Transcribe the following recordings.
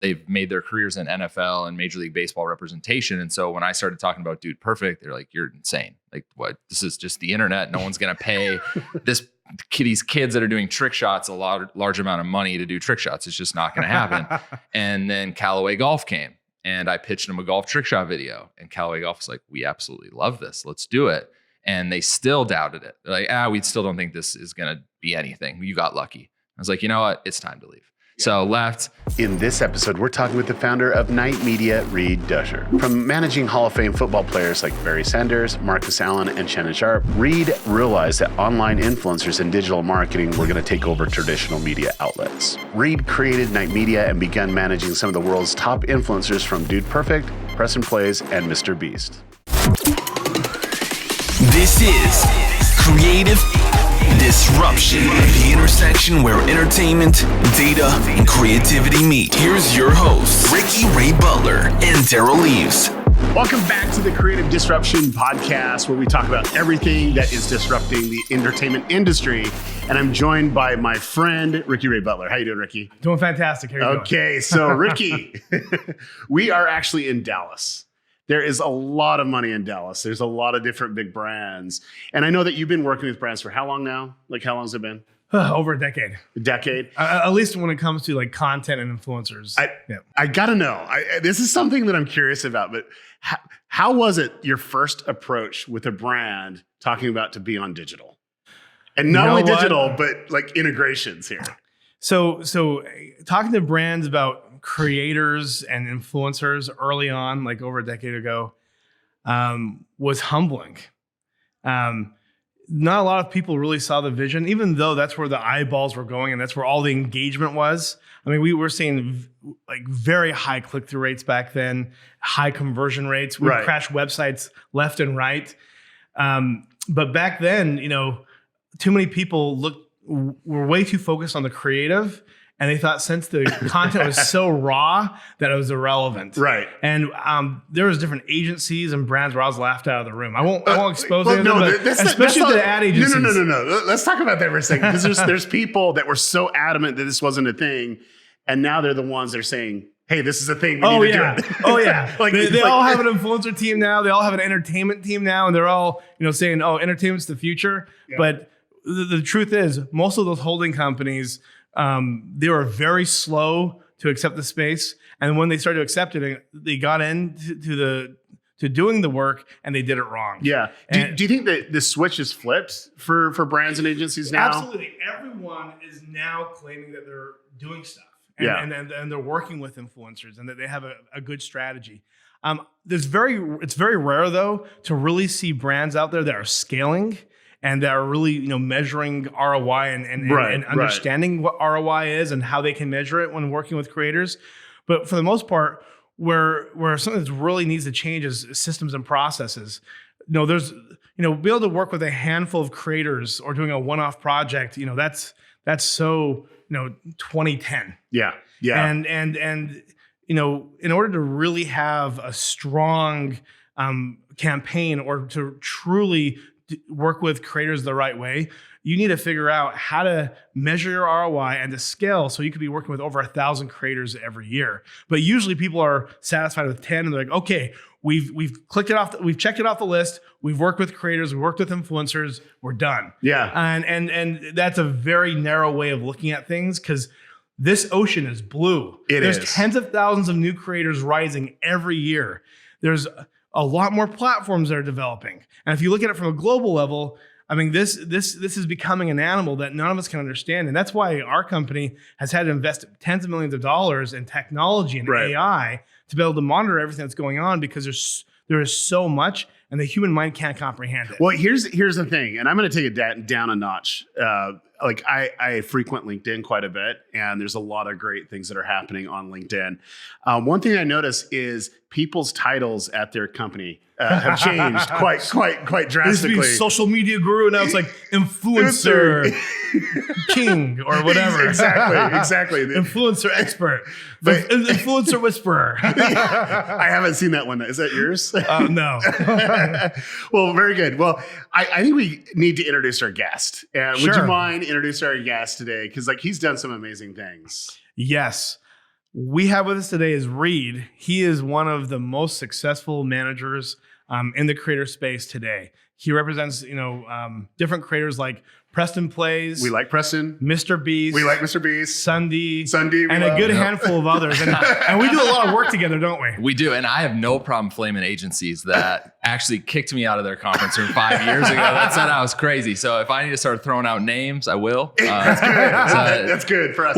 they've made their careers in NFL and Major League Baseball representation. And so when I started talking about Dude Perfect, they're like, you're insane. Like, what? This is just the internet. No one's going to pay these kids that are doing trick shots a large amount of money to do trick shots. It's just not going to happen. And then Callaway Golf came, and I pitched them a golf trick shot video. And Callaway Golf was like, we absolutely love this. Let's do it. And they still doubted it. They're like, we still don't think this is going to be anything. You got lucky. I was like, you know what? It's time to leave. So left. In this episode, we're talking with the founder of Night Media, Reed Duchscher. From managing Hall of Fame football players like Barry Sanders, Marcus Allen, and Shannon Sharpe, Reed realized that online influencers and digital marketing were going to take over traditional media outlets. Reed created Night Media and began managing some of the world's top influencers from Dude Perfect, Preston Plays, and MrBeast. This is Creative Disruption, the intersection where entertainment, data, and creativity meet. Here's your hosts, Ricky Ray Butler and Derral. Welcome back to the Creative Disruption Podcast, where we talk about everything that is disrupting the entertainment industry. And I'm joined by my friend, Ricky Ray Butler. How you doing, Ricky? Doing fantastic. How you doing? Okay, so Ricky, we are actually in Dallas. There is a lot of money in Dallas. There's a lot of different big brands. And I know that you've been working with brands for how long now? Like, how long has it been? Over a decade. A decade? At least when it comes to like content and influencers. I got to know. This is something that I'm curious about, but how was it your first approach with a brand talking about to be on digital? And not only digital, but like integrations here. So talking to brands about creators and influencers early on, like over a decade ago, was humbling. Not a lot of people really saw the vision, even though that's where the eyeballs were going and that's where all the engagement was. I mean, we were seeing like very high click-through rates back then, high conversion rates. We crashed websites left and right. But back then, too many people were way too focused on the creative. And they thought since the content was so raw that it was irrelevant. Right. And there was different agencies and brands where I was laughed out of the room. I won't expose it. Especially the ad agencies. No. Let's talk about that for a second. Because there's people that were so adamant that this wasn't a thing. And now they're the ones that are saying, hey, this is a thing. We need to do it. Oh, yeah. They all have an influencer team now. They all have an entertainment team now. And they're all saying, entertainment's the future. Yeah. But the truth is, most of those holding companies, they were very slow to accept the space. And when they started to accept it, they got into doing the work and they did it wrong. Yeah. Do you think that the switch is flipped for brands and agencies now? Absolutely. Everyone is now claiming that they're doing stuff. And they're working with influencers and that they have a good strategy. It's very rare though to really see brands out there that are scaling and that are really, measuring ROI and understanding what ROI is and how they can measure it when working with creators. But for the most part, where something that really needs to change is systems and processes. There's, be able to work with a handful of creators or doing a one-off project. That's so 2010. Yeah. And in order to really have a strong campaign or to truly work with creators the right way, you need to figure out how to measure your ROI and to scale so you could be working with over 1,000 creators every year. But usually people are satisfied with 10 and they're like, okay, we've clicked it off, we've checked it off the list, we've worked with creators, we've worked with influencers, we're done. Yeah. And that's a very narrow way of looking at things because this ocean is blue. There's tens of thousands of new creators rising every year. There's a lot more platforms that are developing. And if you look at it from a global level, I mean, this is becoming an animal that none of us can understand. And that's why our company has had to invest tens of millions of dollars in technology and AI to be able to monitor everything that's going on because there is so much and the human mind can't comprehend it. Well, here's the thing, and I'm going to take it down a notch. I frequent LinkedIn quite a bit, and there's a lot of great things that are happening on LinkedIn. One thing I notice is people's titles at their company have changed quite drastically. Used to be social media guru, now it's like influencer king or whatever. Exactly. Influencer expert, but influencer whisperer. I haven't seen that one. Is that yours? No. Well, very good. Well, I think we need to introduce our guest. Would you mind introducing our guest today? Because he's done some amazing things. Yes. we have with us today is Reed. He is one of the most successful managers in the creator space today. He represents, different creators like Preston Plays. We like Preston. MrBeast. We like MrBeast. Sunday. And a good handful of others. And we do a lot of work together, don't we? We do. And I have no problem flaming agencies that actually kicked me out of their conference room 5 years ago. That said I was crazy. So if I need to start throwing out names, I will. That's good. That's good for us.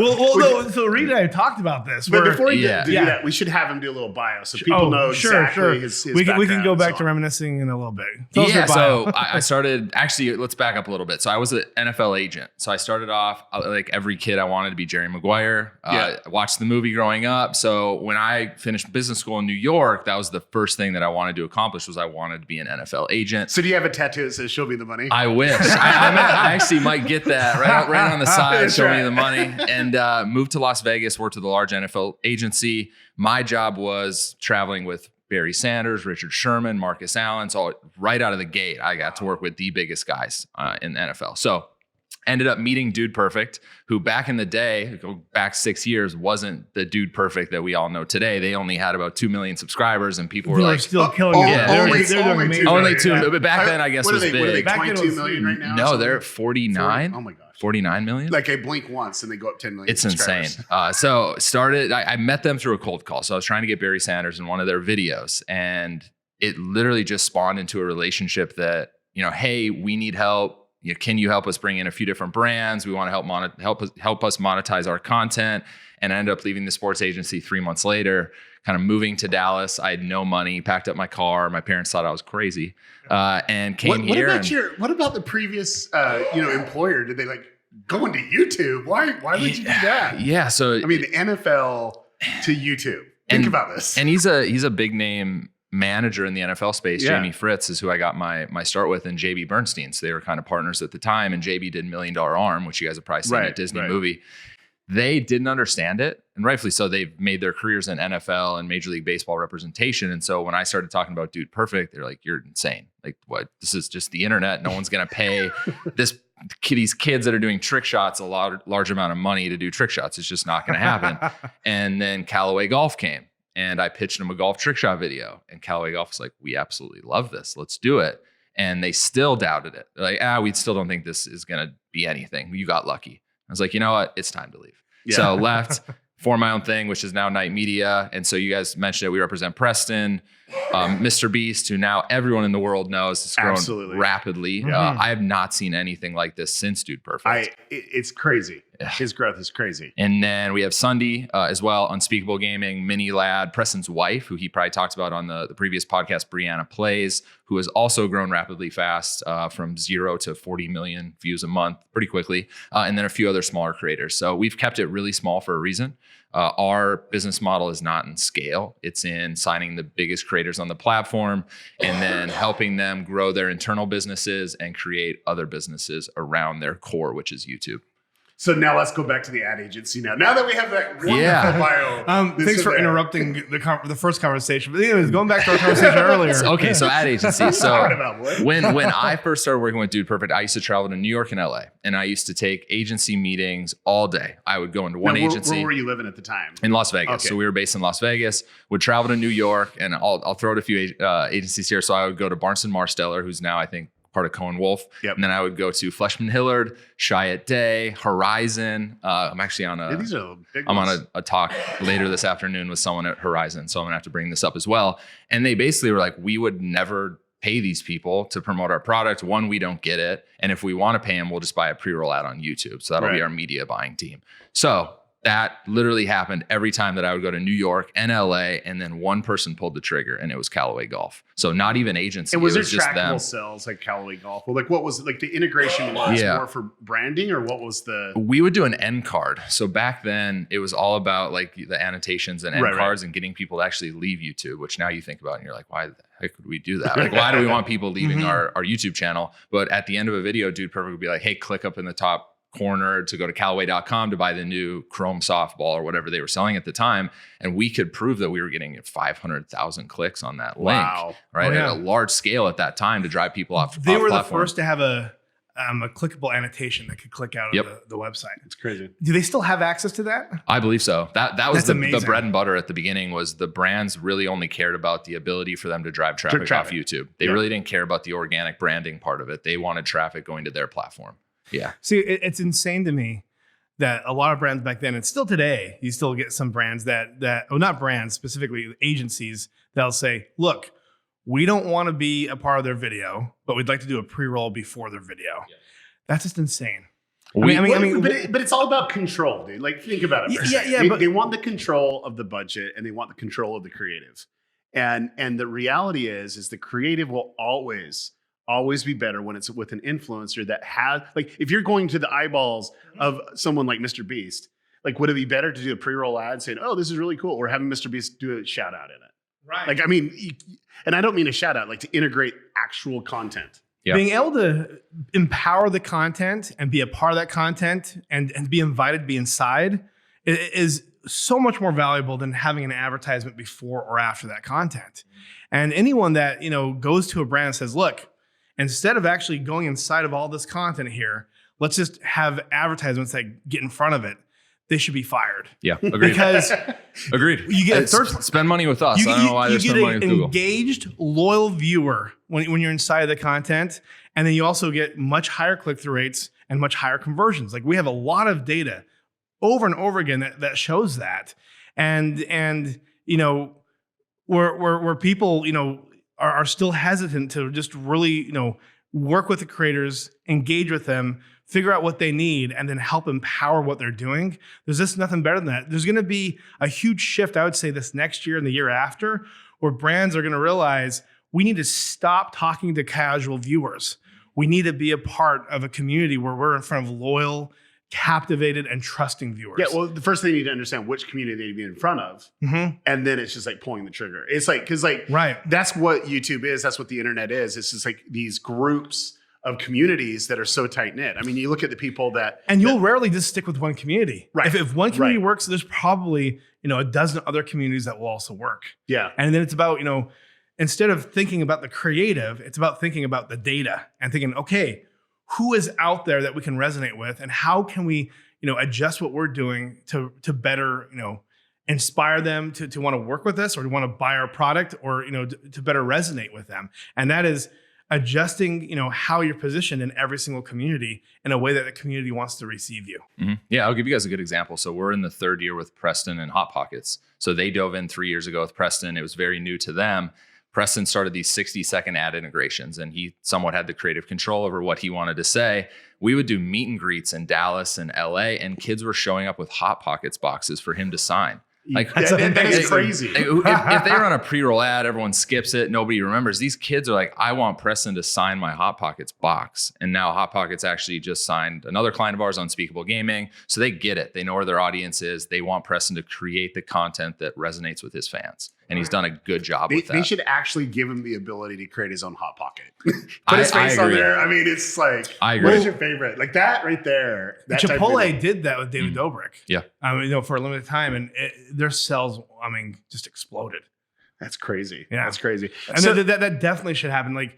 So Reed and I talked about this. But before we do that, we should have him do a little bio so people know exactly his we can background go back to reminiscing in a little bit. So I started, actually, let's back up a little bit. So I was an NFL agent. So I started off like every kid, I wanted to be Jerry Maguire. I watched the movie growing up. So when I finished business school in New York, that was the first thing that I wanted to accomplish was I wanted to be an NFL agent. So do you have a tattoo that says "Show me the money"? I wish. I actually might get that right on the side. Show me the money. And moved to Las Vegas, worked with a large NFL agency. My job was traveling with Barry Sanders, Richard Sherman, Marcus Allen. So right out of the gate, I got to work with the biggest guys in the NFL. So ended up meeting Dude Perfect, who back in the day, go back 6 years, wasn't the Dude Perfect that we all know today. They only had about 2 million subscribers, and people were like, still killing it. Yeah, only two. But back then, I guess was big. What are they, 22 million right now? No, they're at 49. 40? Oh my gosh. 49 million? Like I blink once and they go up 10 million. It's insane. So I met them through a cold call. So I was trying to get Barry Sanders in one of their videos, and it literally just spawned into a relationship that, hey, we need help. Can you help us bring in a few different brands? We want to help us monetize our content. And I ended up leaving the sports agency 3 months later, kind of moving to Dallas. I had no money, packed up my car. My parents thought I was crazy, and came here. What about the previous, employer? Did they go into YouTube? Why would you do that? Yeah. So I mean, the NFL to YouTube. Think about this. And he's a big name manager in the NFL space. Jamie Fritz is who I got my start with, and JB Bernstein. So they were kind of partners at the time. And JB did $1 Million Arm, which you guys have probably seen a Disney movie. They didn't understand it, and rightfully so. They've made their careers in NFL and Major League Baseball representation. And so when I started talking about Dude Perfect, they're like, "You're insane! Like, what? This is just the internet. No one's gonna pay these kids that are doing trick shots a large amount of money to do trick shots. It's just not gonna happen." And then Callaway Golf came. And I pitched them a golf trick shot video. And Callaway Golf was like, "We absolutely love this. Let's do it." And they still doubted it. They're like, we still don't think this is going to be anything. You got lucky. I was like, you know what? It's time to leave. Yeah. So left, formed my own thing, which is now Night Media. And so you guys mentioned it. We represent Preston, MrBeast, who now everyone in the world knows has grown rapidly. Mm-hmm. I have not seen anything like this since Dude Perfect. It's crazy. His growth is crazy. And then we have Sunday as well, Unspeakable Gaming, Mini Lad, Preston's wife, who he probably talked about on the previous podcast, Brianna Plays, who has also grown rapidly fast from 0 to 40 million views a month pretty quickly. And then a few other smaller creators. So we've kept it really small for a reason. Our business model is not in scale. It's in signing the biggest creators on the platform and then helping them grow their internal businesses and create other businesses around their core, which is YouTube. So now let's go back to the ad agency now. Now that we have that wonderful bio. Thanks for interrupting the first conversation. But anyways, going back to our conversation earlier. Okay, so ad agency. So when I first started working with Dude Perfect, I used to travel to New York and LA. And I used to take agency meetings all day. I would go into one agency. Where were you living at the time? In Las Vegas. Okay. So we were based in Las Vegas, would travel to New York, and I'll throw out a few agencies here. So I would go to Barnes & Marsteller, who's now, I think, part of Cohen Wolf. Yep. And then I would go to Fleshman Hillard, Chiat Day, Horizon. I'm actually on a talk later this afternoon with someone at Horizon. So I'm gonna have to bring this up as well. And they basically were like, we would never pay these people to promote our product. One, we don't get it. And if we want to pay them, we'll just buy a pre-roll ad on YouTube. So that'll be our media buying team. So that literally happened every time that I would go to New York and LA, and then one person pulled the trigger, and it was Callaway Golf. So not even agency. And was it there just them. Trackable sales like Callaway Golf? Well, what was the integration was more for branding, or what was the? We would do an end card. So back then it was all about the annotations and end cards and getting people to actually leave YouTube, which now you think about and you're like, why the heck would we do that? Why do we want people leaving our YouTube channel? But at the end of a video, Dude Perfect would be like, hey, click up in the top corner to go to Callaway.com to buy the new Chrome softball or whatever they were selling at the time. And we could prove that we were getting 500,000 clicks on that link, right? At a large scale at that time to drive people off. They were the first to have a a clickable annotation that could click out of the website. It's crazy. Do they still have access to that? I believe so. That was the bread and butter at the beginning. Was the brands really only cared about the ability for them to drive traffic off YouTube. They really didn't care about the organic branding part of it. They wanted traffic going to their platform. Yeah. See, it's insane to me that a lot of brands back then, and still today, you still get some brands not brands specifically, agencies that'll say, look, we don't want to be a part of their video, but we'd like to do a pre-roll before their video. Yeah. That's just insane. But it's all about control, dude. Like, think about it. They want the control of the budget and they want the control of the creative. And the reality is the creative will always be better when it's with an influencer that has, like, if you're going to the eyeballs of someone like MrBeast, like, would it be better to do a pre-roll ad saying, oh, this is really cool, or having MrBeast do a shout out in it? Right. Like, I mean, and I don't mean a shout out, like to integrate actual content. Yeah. Being able to empower the content and be a part of that content and be invited to be inside is so much more valuable than having an advertisement before or after that content. And anyone that, goes to a brand and says, look, instead of actually going inside of all this content here, let's just have advertisements that get in front of it. They should be fired. Yeah, agreed. Because agreed. You get spend money with us. I don't know why they're spending money with Google. You get an engaged, loyal viewer when you're inside of the content, and then you also get much higher click-through rates and much higher conversions. Like, we have a lot of data over and over again that shows that, and where people are still hesitant to just really work with the creators, engage with them, figure out what they need, and then help empower what they're doing. There's just nothing better than that. There's going to be a huge shift, I would say, this next year and the year after, where brands are going to realize we need to stop talking to casual viewers. We need to be a part of a community where we're in front of loyal, captivated, and trusting viewers. Yeah, well, the first thing you need to understand which community they need to be in front of, and then it's just like pulling the trigger. It's like, because that's what YouTube is. That's what the internet is. It's just like these groups of communities that are so tight knit. I mean, you look at the people you'll rarely just stick with one community. Right. If one community works, there's probably a dozen other communities that will also work. Yeah. And then it's about instead of thinking about the creative, it's about thinking about the data and thinking, okay, who is out there that we can resonate with, and how can we adjust what we're doing to better inspire them to want to work with us or to want to buy our product or to better resonate with them. And that is adjusting, how you're positioned in every single community in a way that the community wants to receive you. Mm-hmm. Yeah, I'll give you guys a good example. So we're in the third year with Preston and Hot Pockets. So they dove in 3 years ago with Preston. It was very new to them. Preston started these 60-second ad integrations, and he somewhat had the creative control over what he wanted to say. We would do meet and greets in Dallas and LA, and kids were showing up with Hot Pockets boxes for him to sign. Like, that is crazy. If they run a pre-roll ad, everyone skips it. Nobody remembers. These kids are like, I want Preston to sign my Hot Pockets box. And now Hot Pockets actually just signed another client of ours, Unspeakable Gaming. So they get it. They know where their audience is. They want Preston to create the content that resonates with his fans. And he's done a good job with that. They should actually give him the ability to create his own Hot Pocket. Put his face on there. I mean, it's like, what is your favorite? Like that right there. Chipotle did that with David Dobrik. Yeah. For a limited time, and their sales, just exploded. That's crazy. Yeah, that's crazy. And so, that definitely should happen. Like,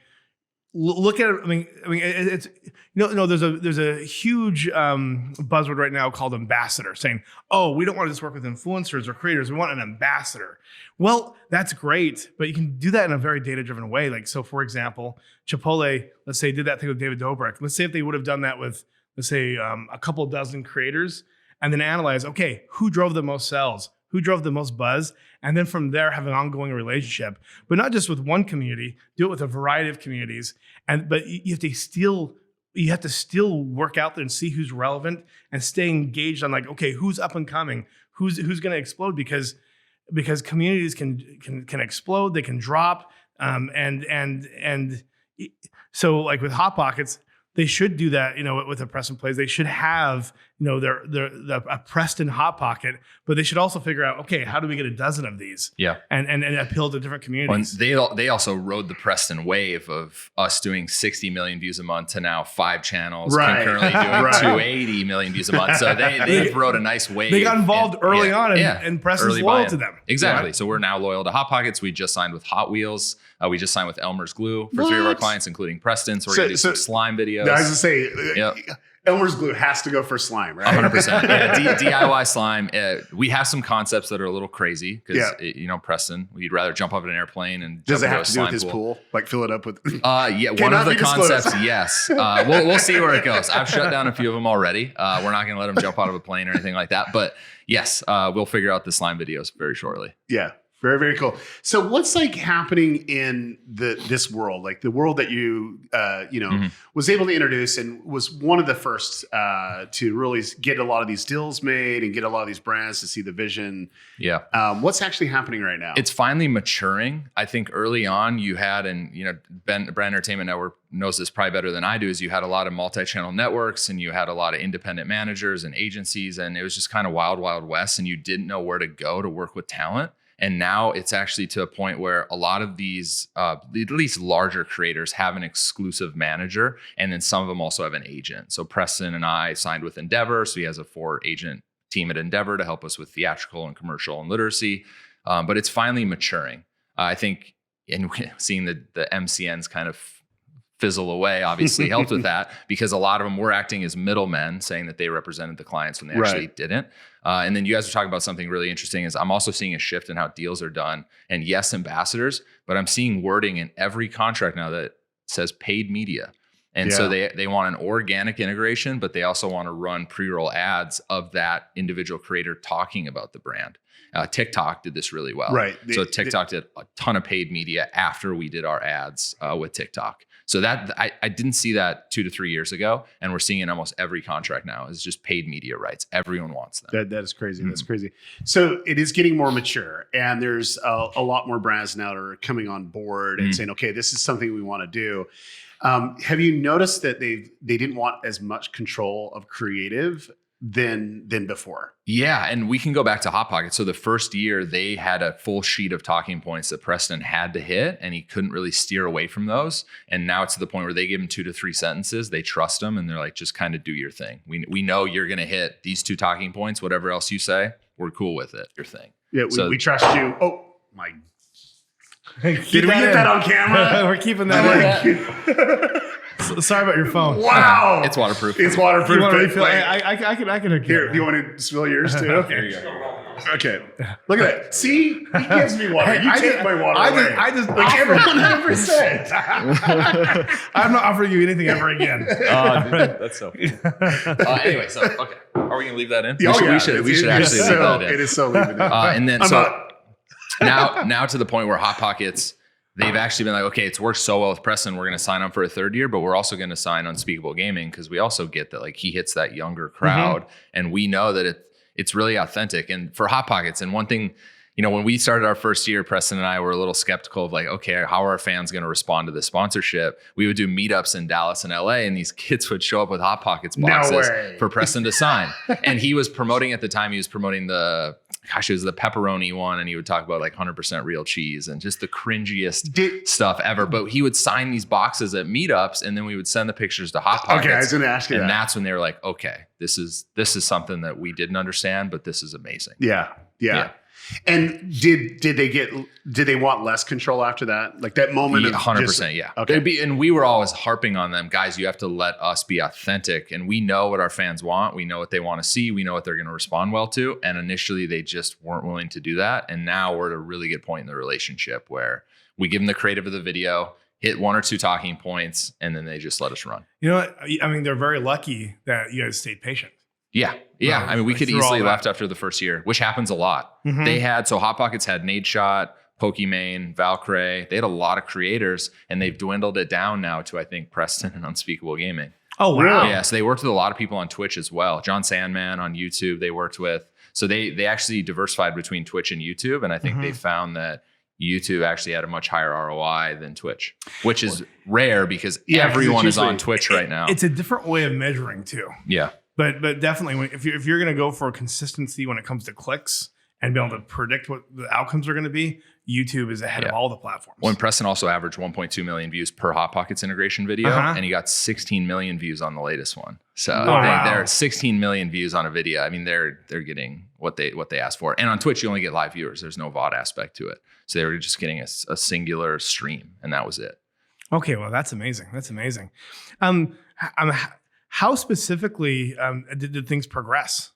look at it. It's there's a huge buzzword right now called ambassador, saying, oh, we don't want to just work with influencers or creators. We want an ambassador. Well, that's great, but you can do that in a very data-driven way. Like, so for example, Chipotle, let's say, did that thing with David Dobrik. Let's say if they would have done that with, let's say, a couple dozen creators, and then analyze, okay, who drove the most sales? Who drove the most buzz? And then from there, have an ongoing relationship, but not just with one community, do it with a variety of communities. But you have to still work out there and see who's relevant and stay engaged on, like, okay, who's up and coming? Who's going to explode? Because communities can explode, they can drop. And so, like with Hot Pockets, they should do that, with the Preston plays. They should have, a Preston Hot Pocket, but they should also figure out, okay, how do we get a dozen of these? Yeah. And appeal to different communities. Well, they also rode the Preston wave of us doing 60 million views a month to now 5 channels concurrently doing 280 million views a month. So they rode a nice wave. They got involved early on, and Preston's loyal to them. Exactly. Right? So we're now loyal to Hot Pockets. We just signed with Hot Wheels. We just signed with Elmer's Glue for 3 of our clients, including Preston. So we're going to do some slime videos. videos. I was gonna say, Yep. Elmer's glue has to go for slime, right? 100%. Yeah, DIY slime. We have some concepts that are a little crazy because, Preston, we'd rather jump off an airplane and does it jump have to do with his pool? Like fill it up with? Yeah, one of the concepts, yes. We'll see where it goes. I've shut down a few of them already. We're not going to let them jump out of a plane or anything like that. But yes, we'll figure out the slime videos very shortly. Yeah. Very, very cool. So what's like happening in this world, like the world that you, was able to introduce and was one of the first to really get a lot of these deals made and get a lot of these brands to see the vision. Yeah. What's actually happening right now? It's finally maturing. I think early on you had, and Brand Entertainment Network knows this probably better than I do, is you had a lot of multi-channel networks and you had a lot of independent managers and agencies, and it was just kind of wild, wild west, and you didn't know where to go to work with talent. And now it's actually to a point where a lot of these, at least larger creators, have an exclusive manager. And then some of them also have an agent. So Preston and I signed with Endeavor. So he has a 4-agent team at Endeavor to help us with theatrical and commercial and literacy. But it's finally maturing. I think, and seeing the MCNs kind of fizzle away obviously helped with that, because a lot of them were acting as middlemen, saying that they represented the clients when they actually didn't. And then you guys are talking about something really interesting, is I'm also seeing a shift in how deals are done. And yes, ambassadors, but I'm seeing wording in every contract now that says paid media. And so they want an organic integration, but they also want to run pre-roll ads of that individual creator talking about the brand. TikTok did this really well. Right. So TikTok did a ton of paid media after we did our ads with TikTok. So that I didn't see that 2 to 3 years ago, and we're seeing in almost every contract now is just paid media rights. Everyone wants them. That is crazy. Mm-hmm. That's crazy. So it is getting more mature, and there's a lot more brands now that are coming on board and saying, okay, this is something we want to do. Have you noticed that they didn't want as much control of creative than before? Yeah, and we can go back to Hot Pockets. So the first year they had a full sheet of talking points that Preston had to hit, and he couldn't really steer away from those. And now it's to the point where they give him 2 to 3 sentences. They trust him, and they're like, just kind of do your thing. We know you're going to hit these 2 talking points. Whatever else you say, we're cool with it. Your thing. Yeah, we trust you. Oh my! Did we get that on camera? We're keeping that in. Sorry about your phone. Wow. It's waterproof. It's waterproof. You want to refill? I can Here, do you want to spill yours too? There you go. Okay. Look at that. See? He gives me water. You take my water away. I just like every 100%. I'm not offering you anything ever again. That's so funny. Anyway, so, okay. Are we going to leave that in? We should actually leave that in. It is so leaving it in. And then, now to the point where Hot Pockets, they've actually been like, okay, it's worked so well with Preston, we're going to sign on for a 3rd year, but we're also going to sign Unspeakable Gaming, because we also get that like he hits that younger crowd, and we know that it's really authentic. And for Hot Pockets, and one thing, when we started our first year, Preston and I were a little skeptical of like, okay, how are our fans going to respond to this sponsorship? We would do meetups in Dallas and LA, and these kids would show up with Hot Pockets boxes for Preston to sign. And he was promoting at the time, it was the pepperoni one, and he would talk about like 100% real cheese and just the cringiest stuff ever. But he would sign these boxes at meetups, and then we would send the pictures to Hot Pockets. Okay, I was going to ask you that. And that's when they were like, okay, this is something that we didn't understand, but this is amazing. Yeah. And did they want less control after that? Like that moment? 100%. Yeah. Okay. And we were always harping on them, guys, you have to let us be authentic. And we know what our fans want. We know what they want to see. We know what they're going to respond well to. And initially they just weren't willing to do that. And now we're at a really good point in the relationship where we give them the creative of the video, hit 1 or 2 talking points, and then they just let us run. You know what? I mean, they're very lucky that you guys stayed patient. Yeah. I mean, we could easily left after the first year, which happens a lot. They had, so Hot Pockets had Nade Shot, Pokimane, Valkyrie. They had a lot of creators, and they've dwindled it down now to, I think, Preston and Unspeakable Gaming. Oh, wow. Yeah, so they worked with a lot of people on Twitch as well. John Sandman on YouTube they worked with. So they actually diversified between Twitch and YouTube, and I think they found that YouTube actually had a much higher ROI than Twitch, which is rare because everyone is on Twitch right now. It's a different way of measuring too. Yeah. But definitely, if you're going to go for consistency when it comes to clicks and be able to predict what the outcomes are going to be, YouTube is ahead of all the platforms. Well, and Preston also averaged 1.2 million views per Hot Pockets integration video, and he got 16 million views on the latest one. So they're 16 million views on a video. I mean, they're getting what they asked for. And on Twitch, you only get live viewers. There's no VOD aspect to it. So they were just getting a singular stream, and that was it. Okay, well, that's amazing. That's amazing. How specifically did things progress?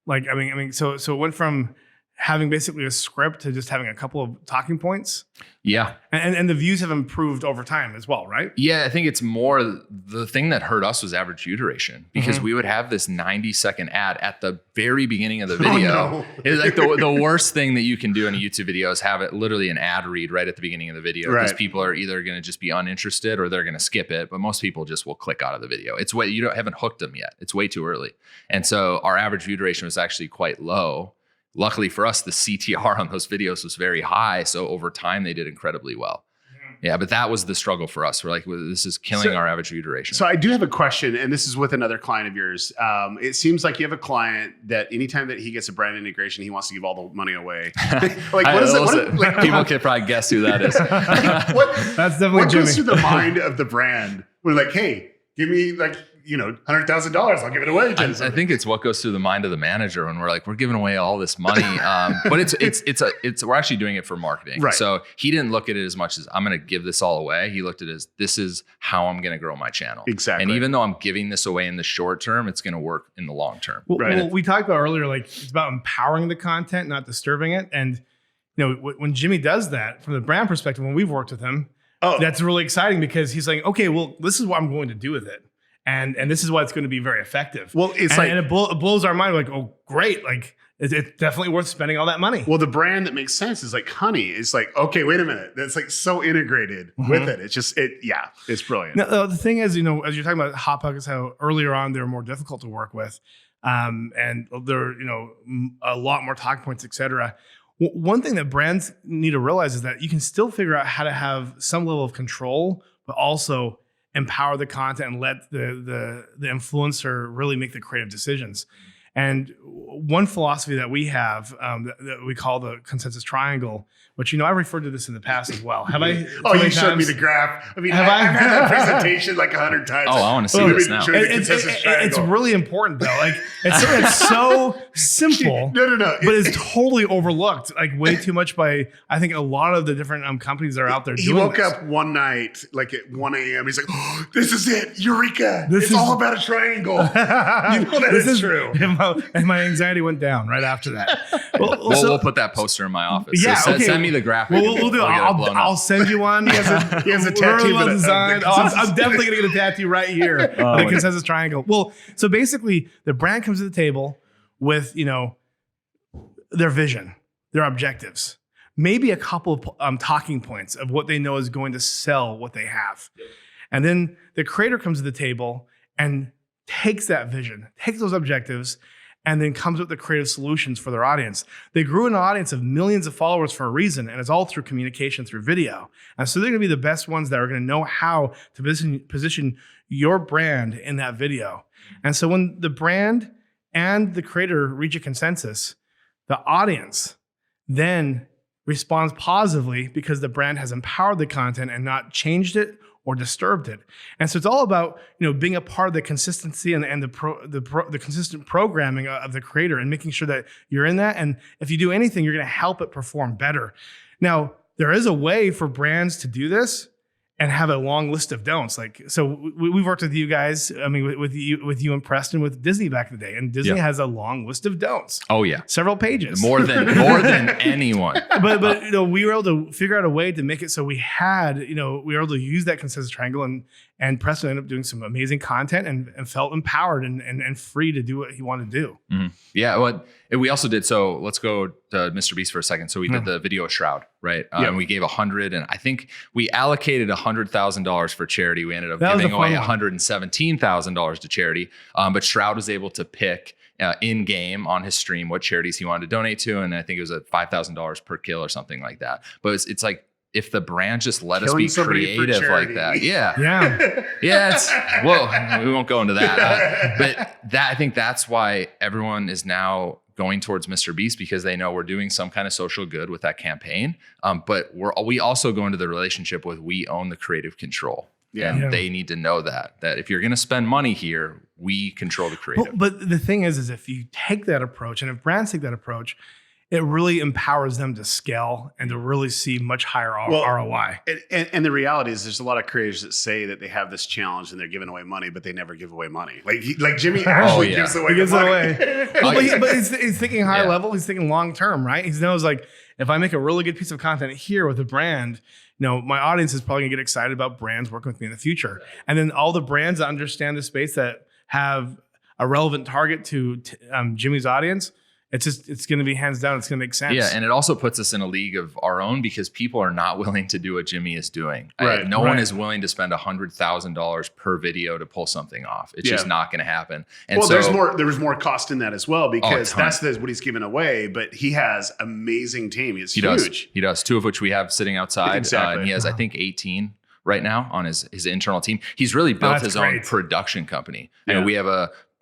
Like, I mean, so it went from having basically a script to just having a couple of talking points. Yeah. And the views have improved over time as well, right? Yeah, I think it's more the thing that hurt us was average view duration, because we would have this 90-second ad at the very beginning of the video. Oh, no. It's like the worst thing that you can do in a YouTube video is have it literally an ad read right at the beginning of the video, because people are either going to just be uninterested or they're going to skip it. But most people just will click out of the video. It's way you haven't hooked them yet. It's way too early. And so our average view duration was actually quite low. Luckily for us, the CTR on those videos was very high. So over time, they did incredibly well. Yeah, but that was the struggle for us. We're like, well, this is killing our average view duration. So I do have a question, and this is with another client of yours. It seems like you have a client that anytime that he gets a brand integration, he wants to give all the money away. Like, what is it? Like, people can probably guess who that is. That's definitely what Jimmy. goes through the mind of the brand? We're like, hey, give me like, $100,000. I'll give it away. I think it's what goes through the mind of the manager when we're like, we're giving away all this money. But we're actually doing it for marketing. Right. So he didn't look at it as much as I'm going to give this all away. He looked at it as this is how I'm going to grow my channel. Exactly. And even though I'm giving this away in the short term, it's going to work in the long term. Well, we talked about earlier, like it's about empowering the content, not disturbing it. And when Jimmy does that from the brand perspective, when we've worked with him, that's really exciting because he's like, okay, well, this is what I'm going to do with it. And this is why it's going to be very effective. Well, it's and it blows our mind. We're like, oh, great. Like, it's definitely worth spending all that money. Well, the brand that makes sense is like Honey. It's like, okay, wait a minute. That's like so integrated with it. It's just, it's brilliant. Now, the thing is, as you're talking about Hot Pockets, how earlier on they're more difficult to work with. And they're, a lot more talking points, et cetera. One thing that brands need to realize is that you can still figure out how to have some level of control, but also empower the content and let the influencer really make the creative decisions. And one philosophy that we have that we call the consensus triangle, which I've referred to this in the past as well. Have I? Oh, you showed me the graph. I mean, I've had that presentation like 100 times. Oh, I want to see this now. It's really important though. Like it's so simple. No. But it's totally overlooked. Like way too much by I think a lot of the different companies that are out there. He woke up one night like at 1 a.m. He's like, oh, "This is it, Eureka! It's all about a triangle." That is true. And my anxiety went down right after that. We'll put that poster in my office. Yeah, so okay. Send me the graphic. We'll do it. I'll send you one. He has a tattoo. Well designed. I'm definitely going to get a tattoo right here. The consensus triangle. Well, so basically, the brand comes to the table with their vision, their objectives, maybe a couple of talking points of what they know is going to sell what they have, and then the creator comes to the table and takes that vision, takes those objectives, and then comes up with the creative solutions for their audience. They grew an audience of millions of followers for a reason, and it's all through communication, through video. And so they're going to be the best ones that are going to know how to position your brand in that video. And so when the brand and the creator reach a consensus, the audience then responds positively because the brand has empowered the content and not changed it or disturbed it. And so it's all about being a part of the consistency and the consistent programming of the creator and making sure that you're in that. And if you do anything, you're going to help it perform better. Now, there is a way for brands to do this and have a long list of don'ts. Like, so we've worked with you guys. I mean, with you and Preston with Disney back in the day, and Disney has a long list of don'ts. Oh yeah, several pages, more than anyone. But we were able to figure out a way to make it so we were able to use that consensus triangle, and Preston ended up doing some amazing content and felt empowered and free to do what he wanted to do. Mm-hmm. Yeah, well, we also did. So let's go to MrBeast for a second. So we did the video Shroud, right? And we gave 100, and I think we allocated $100,000 for charity. We ended up giving away $117,000 to charity. But Shroud was able to pick in game on his stream what charities he wanted to donate to, and I think it was at $5,000 per kill or something like that. But it's like, if the brand just let us be creative like that. Well, we won't go into that. But I think that's why everyone is now going towards MrBeast, because they know we're doing some kind of social good with that campaign. But we also go into the relationship with, we own the creative control. And they need to know that if you're going to spend money here, we control the creative. But the thing is if you take that approach, and if brands take that approach, it really empowers them to scale and to really see much higher ROI. And the reality is there's a lot of creators that say that they have this challenge and they're giving away money, but they never give away money. Like Jimmy actually gives away the money. But he's thinking high level. He's thinking long term, right? He knows like, if I make a really good piece of content here with a brand, my audience is probably gonna get excited about brands working with me in the future. And then all the brands that understand the space that have a relevant target to Jimmy's audience, it's going to be hands down. It's going to make sense. Yeah, and it also puts us in a league of our own because people are not willing to do what Jimmy is doing. Right. No one is willing to spend $100,000 per video to pull something off. It's just not going to happen. And there's more cost in that as well because that's what he's giving away. But he has amazing team. He's huge. He does. 2 of which we have sitting outside. Exactly. And he has, I think, 18 right now on his internal team. He's really built his own production company. Yeah.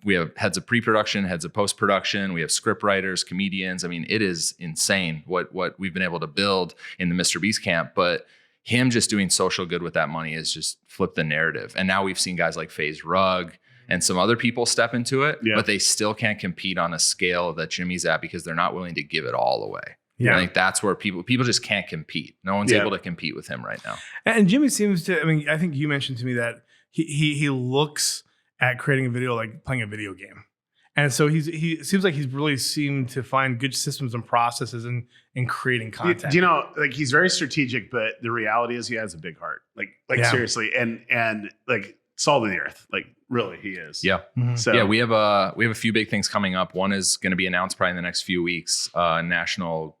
We have heads of pre-production, heads of post-production. We have script writers, comedians. I mean, it is insane what we've been able to build in the MrBeast camp. But him just doing social good with that money is just flipped the narrative. And now we've seen guys like FaZe Rug and some other people step into it, but they still can't compete on a scale that Jimmy's at because they're not willing to give it all away. Yeah. I think that's where people just can't compete. No one's able to compete with him right now. And Jimmy seems to, I think you mentioned to me that he looks at creating a video like playing a video game. And so he seems like he's really seemed to find good systems and processes in creating content. He's very strategic, but the reality is he has a big heart. Seriously. And like salt of the earth. Like really he is. Yeah. Mm-hmm. So yeah, we have a few big things coming up. One is going to be announced probably in the next few weeks, national